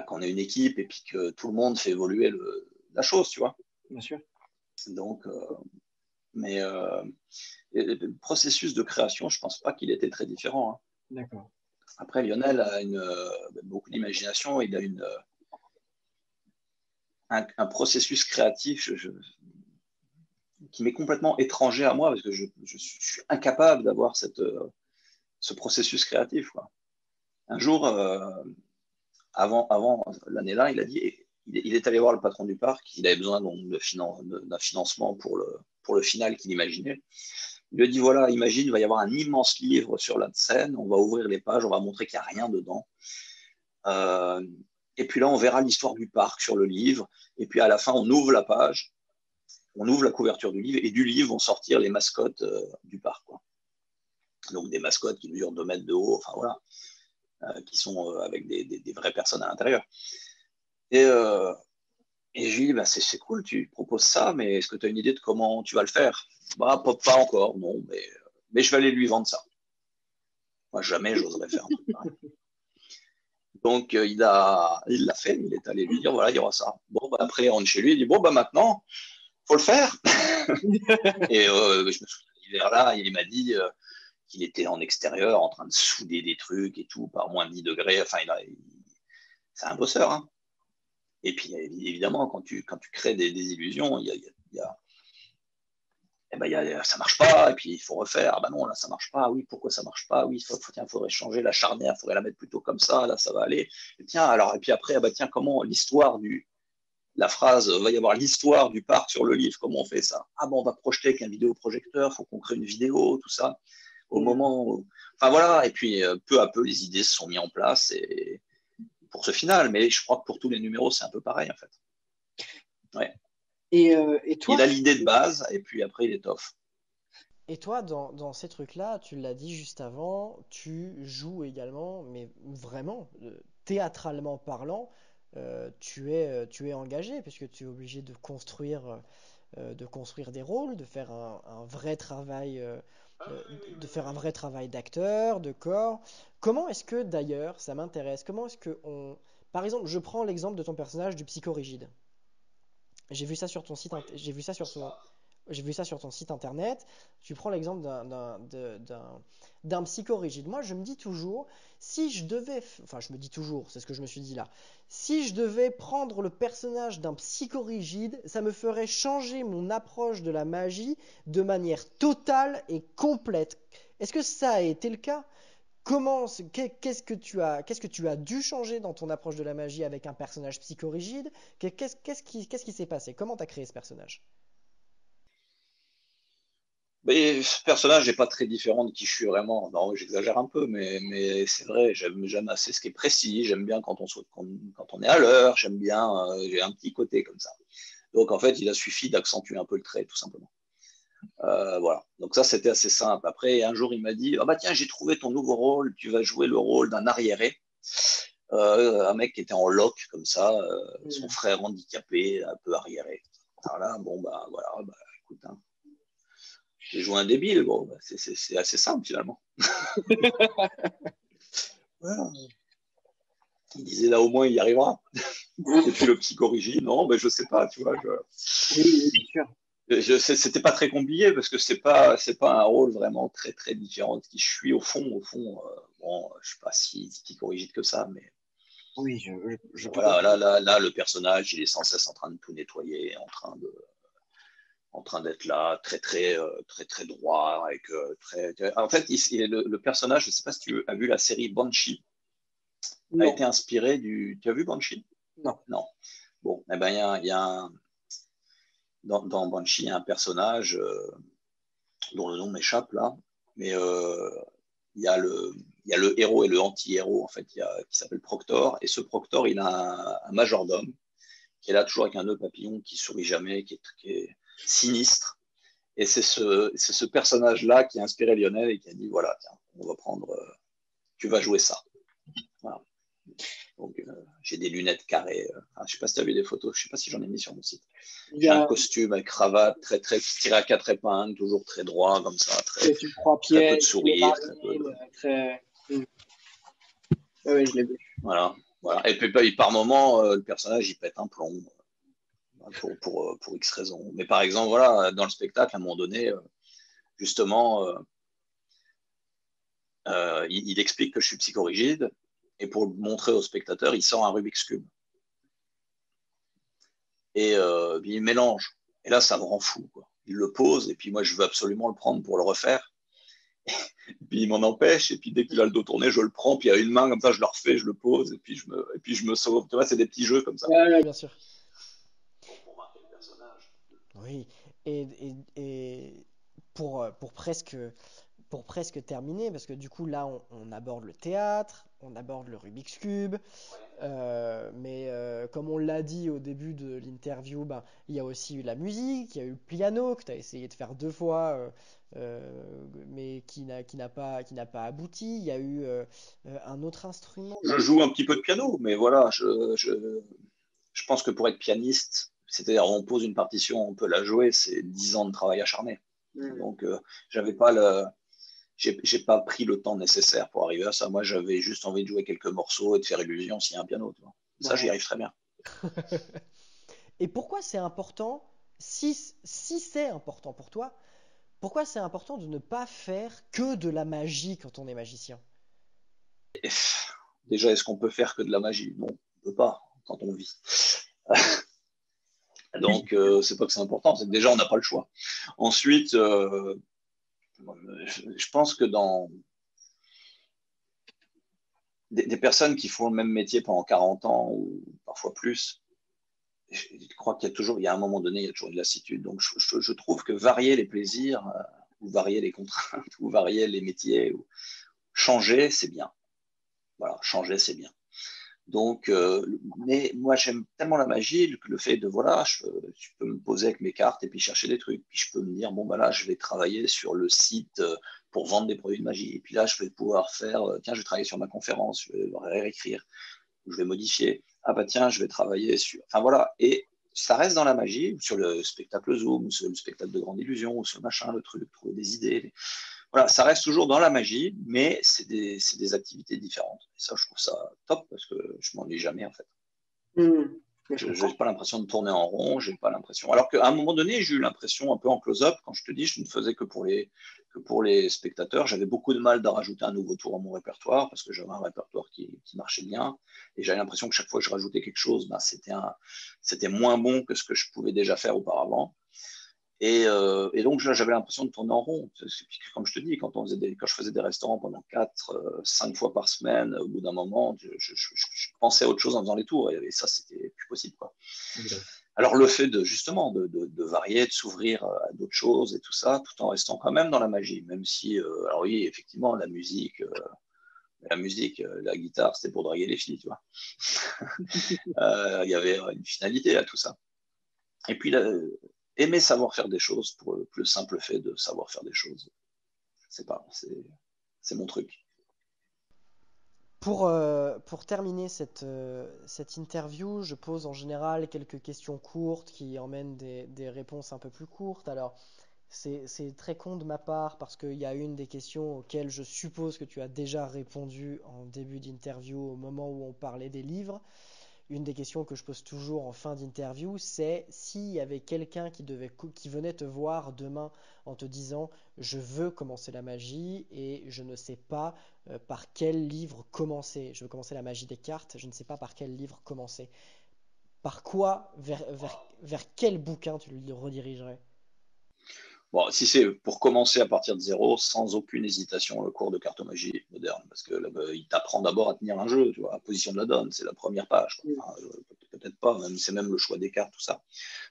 S2: qu'on est une équipe et puis que tout le monde fait évoluer la chose, tu vois.
S3: Bien sûr.
S2: Donc, mais le processus de création, je pense pas qu'il était très différent. Hein.
S3: D'accord.
S2: Après, Lionel a beaucoup d'imagination, il a un processus créatif qui m'est complètement étranger à moi parce que je suis incapable d'avoir ce processus créatif. Quoi. Un jour, avant l'année-là, il a dit, il est allé voir le patron du parc, il avait besoin donc d'un financement pour le final qu'il imaginait. Il lui a dit, voilà, imagine, il va y avoir un immense livre sur la scène, on va ouvrir les pages, on va montrer qu'il n'y a rien dedans. Et puis là, on verra l'histoire du parc sur le livre, et puis à la fin, on ouvre la page, on ouvre la couverture du livre, et du livre vont sortir les mascottes du parc. Quoi. Donc des mascottes qui mesurent 2 mètres de haut, enfin voilà, qui sont avec des vraies personnes à l'intérieur. Et je lui dis, c'est cool, tu proposes ça, mais est-ce que tu as une idée de comment tu vas le faire? Pas encore, non, mais je vais aller lui vendre ça. Moi, jamais j'oserais faire un truc pareil. Donc, il l'a fait, il est allé lui dire, voilà, il y aura ça. Bon, après, il rentre chez lui, il dit, bon, maintenant, faut le faire. Et je me souviens, l'hiver là, il m'a dit qu'il était en extérieur en train de souder des trucs et tout, par moins de 10 degrés. Enfin, c'est un bosseur, hein. Et puis, évidemment, quand tu crées des illusions, ça marche pas, et puis il faut refaire. Ah bah non, là, ça marche pas. Oui, pourquoi ça marche pas? Oui, tiens, faudrait changer la charnière, faudrait la mettre plutôt comme ça, là, ça va aller. Et tiens, alors, et puis après, ah bah tiens, comment la phrase, va y avoir l'histoire du parc sur le livre, comment on fait ça? Ah bon, on va projeter avec un vidéoprojecteur, faut qu'on crée une vidéo, tout ça. Au moment où... Enfin voilà, et puis peu à peu, les idées se sont mises en place pour ce final, mais je crois que pour tous les numéros, c'est un peu pareil, en fait. Ouais.
S3: Et toi?
S2: Il a l'idée de base, et puis après, il étoffe.
S1: Et toi, dans ces trucs-là, tu l'as dit juste avant, tu joues également, mais vraiment, théâtralement parlant, tu es engagé, puisque tu es obligé de construire des rôles, de faire un vrai travail, de faire un vrai travail d'acteur, de corps. Comment est-ce que, d'ailleurs, ça m'intéresse, comment est-ce que on... Par exemple, je prends l'exemple de ton personnage du psychorigide. J'ai vu ça sur ton site, j'ai vu ça sur ton site internet. Tu prends l'exemple d'un psychorigide. Moi, je me dis toujours, si je devais, enfin, je me dis toujours, c'est ce que je me suis dit là, si je devais prendre le personnage d'un psychorigide, ça me ferait changer mon approche de la magie de manière totale et complète. Est-ce que ça a été le cas? Qu'est-ce que tu as dû changer dans ton approche de la magie avec un personnage psychorigide? Qu'est-ce qui s'est passé? Comment tu as créé ce personnage?
S2: Mais ce personnage n'est pas très différent de qui je suis vraiment. Non, j'exagère un peu, mais c'est vrai, j'aime assez ce qui est précis. J'aime bien quand on est à l'heure. J'aime bien, j'ai un petit côté comme ça. Donc en fait, il a suffi d'accentuer un peu le trait, tout simplement. Voilà. Donc ça, c'était assez simple. Après, un jour, il m'a dit, ah bah tiens, j'ai trouvé ton nouveau rôle. Tu vas jouer le rôle d'un arriéré. Un mec qui était en loc comme ça, son frère handicapé, un peu arriéré. Alors là, bon bah voilà, bah écoute, hein, j'ai joué un débile, bon, bah, c'est assez simple finalement. Voilà. Il disait là au moins il y arrivera. Et puis le psychorigide, non, ben je sais pas, tu vois.
S3: Oui, bien sûr.
S2: C'était pas très compliqué parce que c'est pas un rôle vraiment très très différent de qui je suis au fond. Bon, je suis pas si psychorigide que ça, mais
S3: Oui, je peux
S2: voilà,
S3: comprendre.
S2: là, le personnage, il est sans cesse en train de tout nettoyer, en train d'être là, très droit, En fait, le personnage, je ne sais pas si tu as vu la série Banshee, a
S3: Non,
S2: été inspiré du. Tu as vu Banshee?
S3: non.
S2: Non. Bon, eh ben, dans Banshee, il y a un personnage dont le nom m'échappe là, mais il y a le héros et le anti-héros en fait, qui s'appelle Proctor, et ce Proctor, il a un majordome qui est là toujours avec un nœud papillon, qui sourit jamais, qui est sinistre. Et c'est ce personnage-là qui a inspiré Lionel et qui a dit voilà, tiens, on va prendre, tu vas jouer ça. Voilà. Donc, j'ai des lunettes carrées. Je ne sais pas si tu as vu des photos, je ne sais pas si j'en ai mis sur mon site. J'ai un costume avec cravate, très tiré à 4 épingles, toujours très droit, comme ça, très peu de sourire.
S3: Très... Oui, je l'ai vu.
S2: Voilà. Et puis, par moment, le personnage, il pète un plomb pour X raisons. Mais par exemple, voilà, dans le spectacle, à un moment donné, justement, il explique que je suis psychorigide, et pour le montrer au spectateur, il sort un Rubik's Cube. Et il mélange. Et là, ça me rend fou, quoi. Il le pose, et puis moi, je veux absolument le prendre pour le refaire. Et puis il m'en empêche, et puis dès qu'il a le dos tourné, je le prends, puis à une main, comme ça, je le refais, je le pose, et puis je me sauve. Tu vois, c'est des petits jeux comme ça.
S1: Ouais, bien sûr.
S2: Pour marquer le personnage.
S1: Oui, et pour presque terminer, parce que du coup là on aborde le théâtre, on aborde le Rubik's Cube, mais comme on l'a dit au début de l'interview, ben, il y a aussi eu la musique, il y a eu le piano que tu as essayé de faire 2 fois, mais qui n'a pas abouti. Il y a eu un autre instrument.
S2: Je joue un petit peu de piano, mais voilà, je pense que pour être pianiste, c'est-à-dire on pose une partition, on peut la jouer, c'est 10 ans de travail acharné. Donc, j'avais pas j'ai pas pris le temps nécessaire pour arriver à ça. Moi, j'avais juste envie de jouer quelques morceaux et de faire illusion s'il y a un piano. Tu vois. Ça, j'y arrive très bien.
S1: Et pourquoi c'est important, si c'est important pour toi, pourquoi c'est important de ne pas faire que de la magie quand on est magicien?
S2: Et, déjà, est-ce qu'on peut faire que de la magie? Non, on peut pas quand on vit. Donc, c'est pas que c'est important, c'est que déjà, on n'a pas le choix. Ensuite, je pense que dans des personnes qui font le même métier pendant 40 ans ou parfois plus, je crois il y a un moment donné, il y a toujours une lassitude. Donc, je trouve que varier les plaisirs, ou varier les contraintes, ou varier les métiers, ou changer, c'est bien. Voilà, changer, c'est bien. Donc, mais moi, j'aime tellement la magie que le fait de, voilà, je peux me poser avec mes cartes et puis chercher des trucs. Puis je peux me dire, bon, bah là, je vais travailler sur le site pour vendre des produits de magie. Et puis là, je vais pouvoir faire, tiens, je vais travailler sur ma conférence, je vais réécrire, je vais modifier. Ah bah tiens, je vais travailler sur. Enfin voilà. Et ça reste dans la magie, ou sur le spectacle Zoom, ou sur le spectacle de Grande Illusion, ou sur machin, le truc, trouver des idées. Voilà, ça reste toujours dans la magie, mais c'est des activités différentes. Et ça, je trouve ça top parce que je m'ennuie jamais en fait. Je n'ai pas l'impression de tourner en rond, j'ai pas l'impression. Alors qu'à un moment donné, j'ai eu l'impression un peu en close-up, quand je te dis, je ne faisais que pour les spectateurs. J'avais beaucoup de mal de rajouter un nouveau tour à mon répertoire parce que j'avais un répertoire qui marchait bien. Et j'avais l'impression que chaque fois que je rajoutais quelque chose, ben, c'était moins bon que ce que je pouvais déjà faire auparavant. Et donc j'avais l'impression de tourner en rond. Comme je te dis, quand je faisais des restaurants pendant 4, 5 fois par semaine, au bout d'un moment, je pensais à autre chose en faisant les tours, et ça, c'était plus possible, quoi. Alors le fait justement de varier, de s'ouvrir à d'autres choses et tout ça, tout en restant quand même dans la magie, même si, alors oui, effectivement, la musique, la guitare, c'était pour draguer les filles, tu vois. Il y avait une finalité à tout ça. Et puis aimer savoir faire des choses pour le simple fait de savoir faire des choses. C'est mon truc.
S1: Pour terminer cette interview, je pose en général quelques questions courtes qui emmènent des réponses un peu plus courtes. Alors, c'est très con de ma part parce qu'il y a une des questions auxquelles je suppose que tu as déjà répondu en début d'interview au moment où on parlait des livres. Une des questions que je pose toujours en fin d'interview, c'est s'il y avait quelqu'un qui venait te voir demain en te disant je veux commencer la magie et je ne sais pas par quel livre commencer. Je veux commencer la magie des cartes, je ne sais pas par quel livre commencer. Par quoi, vers quel bouquin tu le redirigerais?
S2: Bon, si c'est pour commencer à partir de zéro, sans aucune hésitation, le cours de cartomagie moderne, parce que il t'apprend d'abord à tenir un jeu, tu vois, la position de la donne, c'est la première page. Enfin, peut-être pas, c'est même le choix des cartes, tout ça.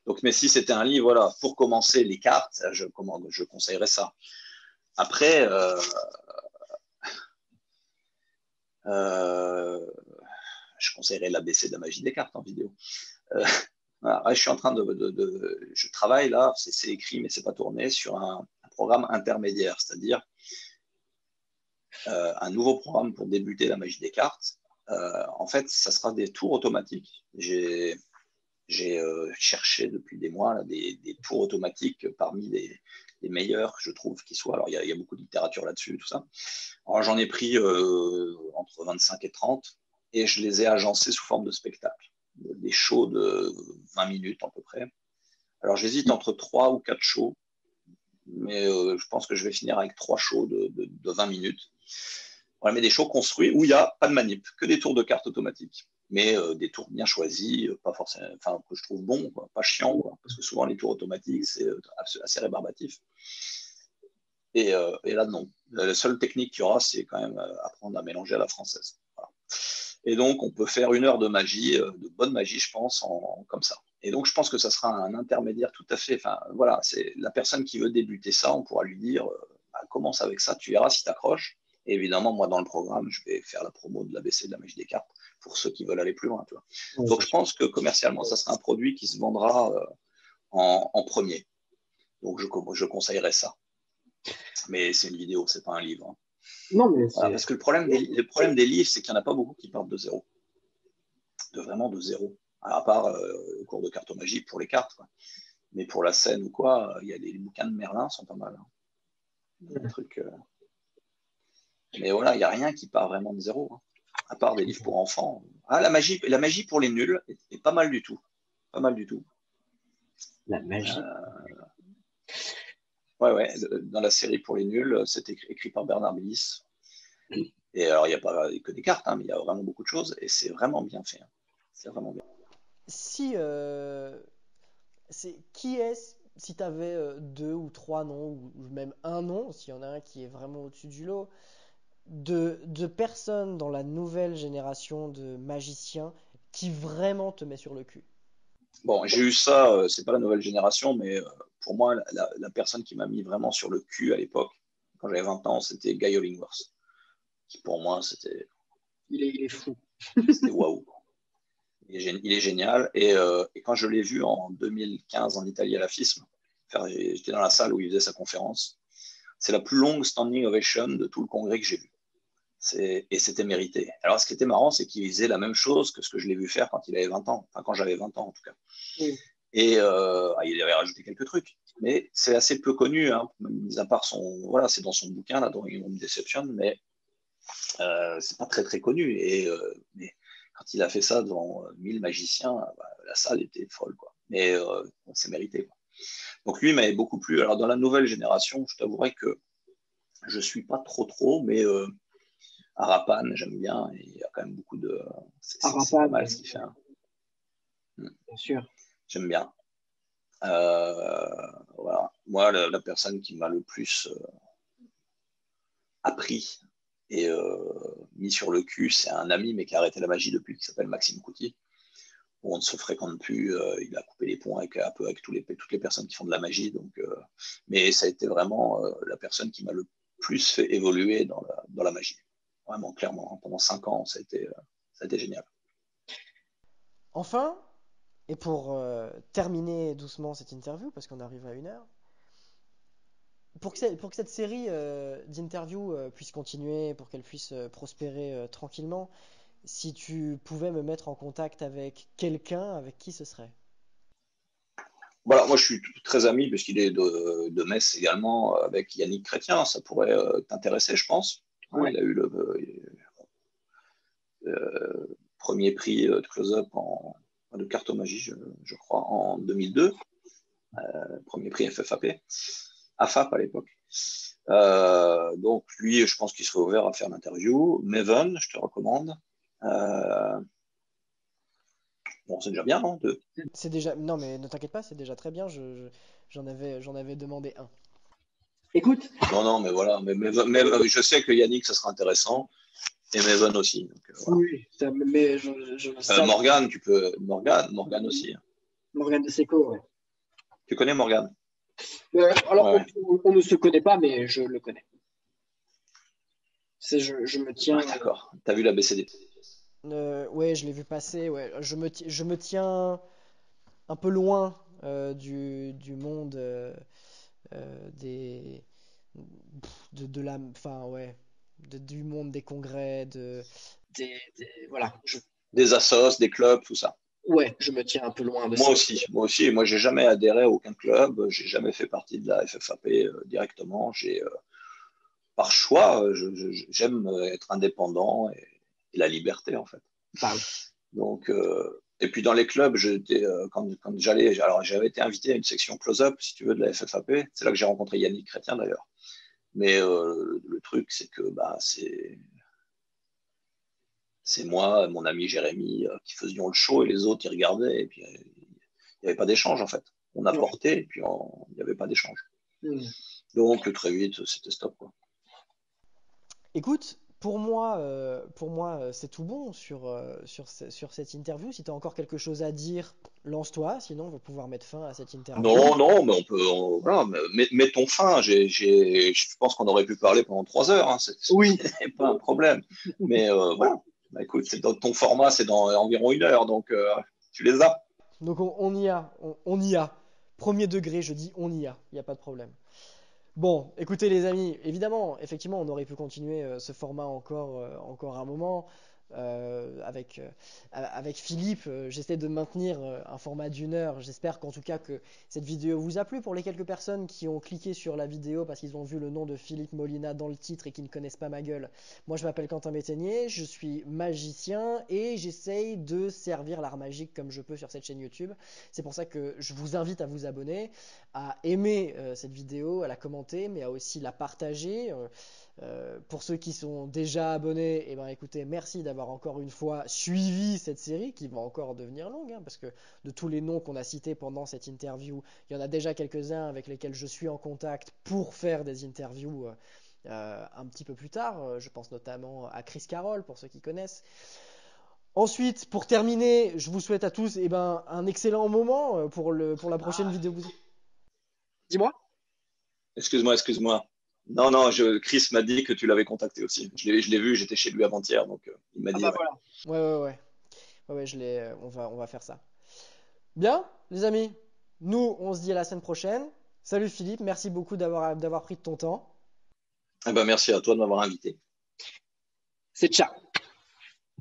S2: Donc, mais si c'était un livre, voilà, pour commencer les cartes, je conseillerais ça. Après, je conseillerais l'ABC de la magie des cartes en vidéo. Voilà, je suis en train je travaille là, c'est écrit mais c'est pas tourné, sur un programme intermédiaire, c'est-à-dire un nouveau programme pour débuter la magie des cartes. En fait, ça sera des tours automatiques. J'ai cherché depuis des mois là, des tours automatiques parmi les meilleurs, je trouve, qui soient. Alors, il y a beaucoup de littérature là-dessus, tout ça. Alors, j'en ai pris entre 25 et 30 et je les ai agencés sous forme de spectacle. Des shows de 20 minutes à peu près. Alors, j'hésite entre 3 ou 4 shows, mais je pense que je vais finir avec 3 shows de 20 minutes. Voilà, mais des shows construits où il n'y a pas de manip, que des tours de cartes automatiques. Mais des tours bien choisis, pas forcément, enfin, que je trouve bons, quoi, pas chiants, quoi, parce que souvent les tours automatiques, c'est assez rébarbatif. Et là, non. La seule technique qu'il y aura, c'est quand même apprendre à mélanger à la française. Voilà. Et donc, on peut faire 1 heure de magie, de bonne magie, je pense, comme ça. Et donc, je pense que ça sera un intermédiaire tout à fait. Enfin, voilà, c'est la personne qui veut débuter ça, on pourra lui dire commence avec ça, tu verras si tu accroches. Et évidemment, moi, dans le programme, je vais faire la promo de l'ABC de la magie des cartes pour ceux qui veulent aller plus loin. Tu vois. Ouais, donc, je pense que commercialement, ça sera un produit qui se vendra en premier. Donc, je conseillerais ça. Mais c'est une vidéo, c'est pas un livre. Hein.
S3: Non, mais
S2: voilà, parce que le problème des livres, c'est qu'il n'y en a pas beaucoup qui partent de zéro. Vraiment de zéro. Alors, à part le cours de cartomagie pour les cartes. Quoi. Mais pour la scène ou quoi, il y a les bouquins de Merlin sont pas mal. Hein. Des trucs. Mais voilà, il n'y a rien qui part vraiment de zéro. Hein. À part des livres pour enfants. Ah, la magie pour les nuls est pas mal du tout. Pas mal du tout.
S3: La magie.
S2: Ouais. Dans la série pour les nuls, c'est écrit par Bernard Bliss. Et alors, il n'y a pas que des cartes, hein, mais il y a vraiment beaucoup de choses. Et c'est vraiment bien fait. Hein. C'est vraiment bien.
S1: Si, si tu avais 2 ou 3 noms, ou même un nom, s'il y en a un qui est vraiment au-dessus du lot, de personnes dans la nouvelle génération de magiciens qui vraiment te met sur le cul.
S2: Bon, j'ai eu ça, c'est pas la nouvelle génération, mais pour moi, la personne qui m'a mis vraiment sur le cul à l'époque, quand j'avais 20 ans, c'était Guy Hollingworth. Qui pour moi, c'était.
S3: Il est fou.
S2: C'était waouh. Il est génial. Et quand je l'ai vu en 2015 en Italie à la FISM, j'étais dans la salle où il faisait sa conférence, c'est la plus longue standing ovation de tout le congrès que j'ai vu. Et c'était mérité. Alors, ce qui était marrant, c'est qu'il faisait la même chose que ce que je l'ai vu faire quand il avait 20 ans. Enfin, quand j'avais 20 ans, en tout cas. Oui. Et il avait rajouté quelques trucs. Mais c'est assez peu connu, hein, mis à part voilà, c'est dans son bouquin, là, Drawing Room Deception, mais c'est pas très, très connu. Mais quand il a fait ça devant 1000 magiciens, la salle était folle, quoi. Mais c'est mérité, quoi. Donc, lui, il m'avait beaucoup plu. Alors, dans la nouvelle génération, je t'avouerai que je suis pas trop, mais Arapan, j'aime bien. Et il y a quand même beaucoup de. C'est pas mal ce qu'il fait. Hein.
S3: Bien sûr.
S2: J'aime bien. Voilà. Moi, la personne qui m'a le plus appris et mis sur le cul, c'est un ami, mais qui a arrêté la magie depuis, qui s'appelle Maxime Couty. On ne se fréquente plus. Il a coupé les ponts un peu avec toutes les personnes qui font de la magie. Donc, mais ça a été vraiment la personne qui m'a le plus fait évoluer dans la magie. Vraiment, clairement. Pendant 5 ans, ça a été génial.
S1: Enfin, et pour terminer doucement cette interview, parce qu'on arrive à 1 heure, pour que cette série d'interviews puisse continuer, pour qu'elle puisse prospérer tranquillement, si tu pouvais me mettre en contact avec quelqu'un, avec qui ce serait?
S2: Voilà, moi je suis très ami, parce qu'il est de Metz également, avec Yannick Chrétien. Ça pourrait t'intéresser, je pense. Ouais. Il a eu le premier prix de close-up de cartomagie, je crois, en 2002. Premier prix FFAP. AFAP à l'époque. Donc lui, je pense qu'il serait ouvert à faire l'interview. Maven, je te recommande. Bon, c'est déjà bien, non? Deux.
S1: C'est déjà. Non, mais ne t'inquiète pas, c'est déjà très bien. J'en avais demandé un.
S3: Écoute,
S2: Non, non, mais voilà. Mais je sais que Yannick, ça sera intéressant. Et Maven aussi. Donc, voilà.
S3: oui, mais ça,
S2: Morgane, tu peux. Morgane aussi.
S3: Morgane de Seco, ouais.
S2: Tu connais Morgane?
S3: Alors,
S2: Ouais.
S3: on ne se connaît pas, mais je le connais. Je me tiens.
S2: Ah, d'accord. T'as vu la BCD?
S1: Ouais, je l'ai vu passer. Ouais, je me tiens un peu loin du monde des de la, enfin ouais, du monde des congrès,
S3: Voilà.
S2: Des assos, des clubs, tout ça.
S3: Ouais, je me tiens un peu loin de
S2: Moi
S3: ça.
S2: aussi, moi aussi. Moi, j'ai jamais adhéré à aucun club. J'ai jamais fait partie de la FFAP directement. J'ai par choix, j'aime être indépendant et la liberté en fait.
S3: Bah oui.
S2: Donc, et puis dans les clubs, quand j'allais, alors j'avais été invité à une section close-up, si tu veux, de la FFAP. C'est là que j'ai rencontré Yannick Chrétien d'ailleurs. Mais le truc, c'est que bah, c'est moi, mon ami Jérémy, qui faisions le show et les autres, ils regardaient. Et puis, il n'y avait pas d'échange en fait. On
S3: Ouais.
S2: apportait et puis il n'y avait pas d'échange.
S3: Hmm.
S2: Donc, très vite, c'était stop, quoi.
S1: Écoute, pour moi, c'est tout bon sur cette interview. Si tu as encore quelque chose à dire, lance-toi. Sinon, on va pouvoir mettre fin à cette interview.
S2: Non, non, mais on peut, voilà, mettons fin. Je pense qu'on aurait pu parler pendant 3 heures. Hein,
S3: Oui.
S2: c'est pas un problème. Mais voilà. Bah, écoute, c'est dans ton format, c'est dans environ 1 heure, donc tu les as.
S1: Donc on y a, on y a. Premier degré, je dis on y a. Il n'y a pas de problème. Bon, écoutez les amis, évidemment, effectivement, on aurait pu continuer ce format encore un moment avec Philippe. J'essaie de maintenir un format d'1 heure. J'espère qu'en tout cas que cette vidéo vous a plu. Pour les quelques personnes qui ont cliqué sur la vidéo parce qu'ils ont vu le nom de Philippe Molina dans le titre et qui ne connaissent pas ma gueule, moi je m'appelle Quentin Métainier, je suis magicien et j'essaye de servir l'art magique comme je peux sur cette chaîne YouTube. C'est pour ça que je vous invite à vous abonner, à aimer cette vidéo, à la commenter, mais à aussi la partager. Pour ceux qui sont déjà abonnés, eh ben, écoutez, merci d'avoir encore une fois suivi cette série qui va encore devenir longue, hein, parce que de tous les noms qu'on a cités pendant cette interview, il y en a déjà quelques-uns avec lesquels je suis en contact pour faire des interviews un petit peu plus tard. Je pense notamment à Chris Carroll, pour ceux qui connaissent. Ensuite, pour terminer, je vous souhaite à tous un excellent moment pour la prochaine vidéo.
S3: Dis-moi.
S2: Excuse-moi, excuse-moi. Non, non, Chris m'a dit que tu l'avais contacté aussi. Je l'ai vu, j'étais chez lui avant-hier, donc il m'a
S3: Ah
S2: dit,
S3: bah
S2: ouais.
S3: voilà.
S1: Ouais. Ouais, on va faire ça. Bien, les amis, nous, on se dit à la semaine prochaine. Salut Philippe, merci beaucoup d'avoir pris de ton temps.
S2: Eh ben, merci à toi de m'avoir invité.
S3: C'est ciao.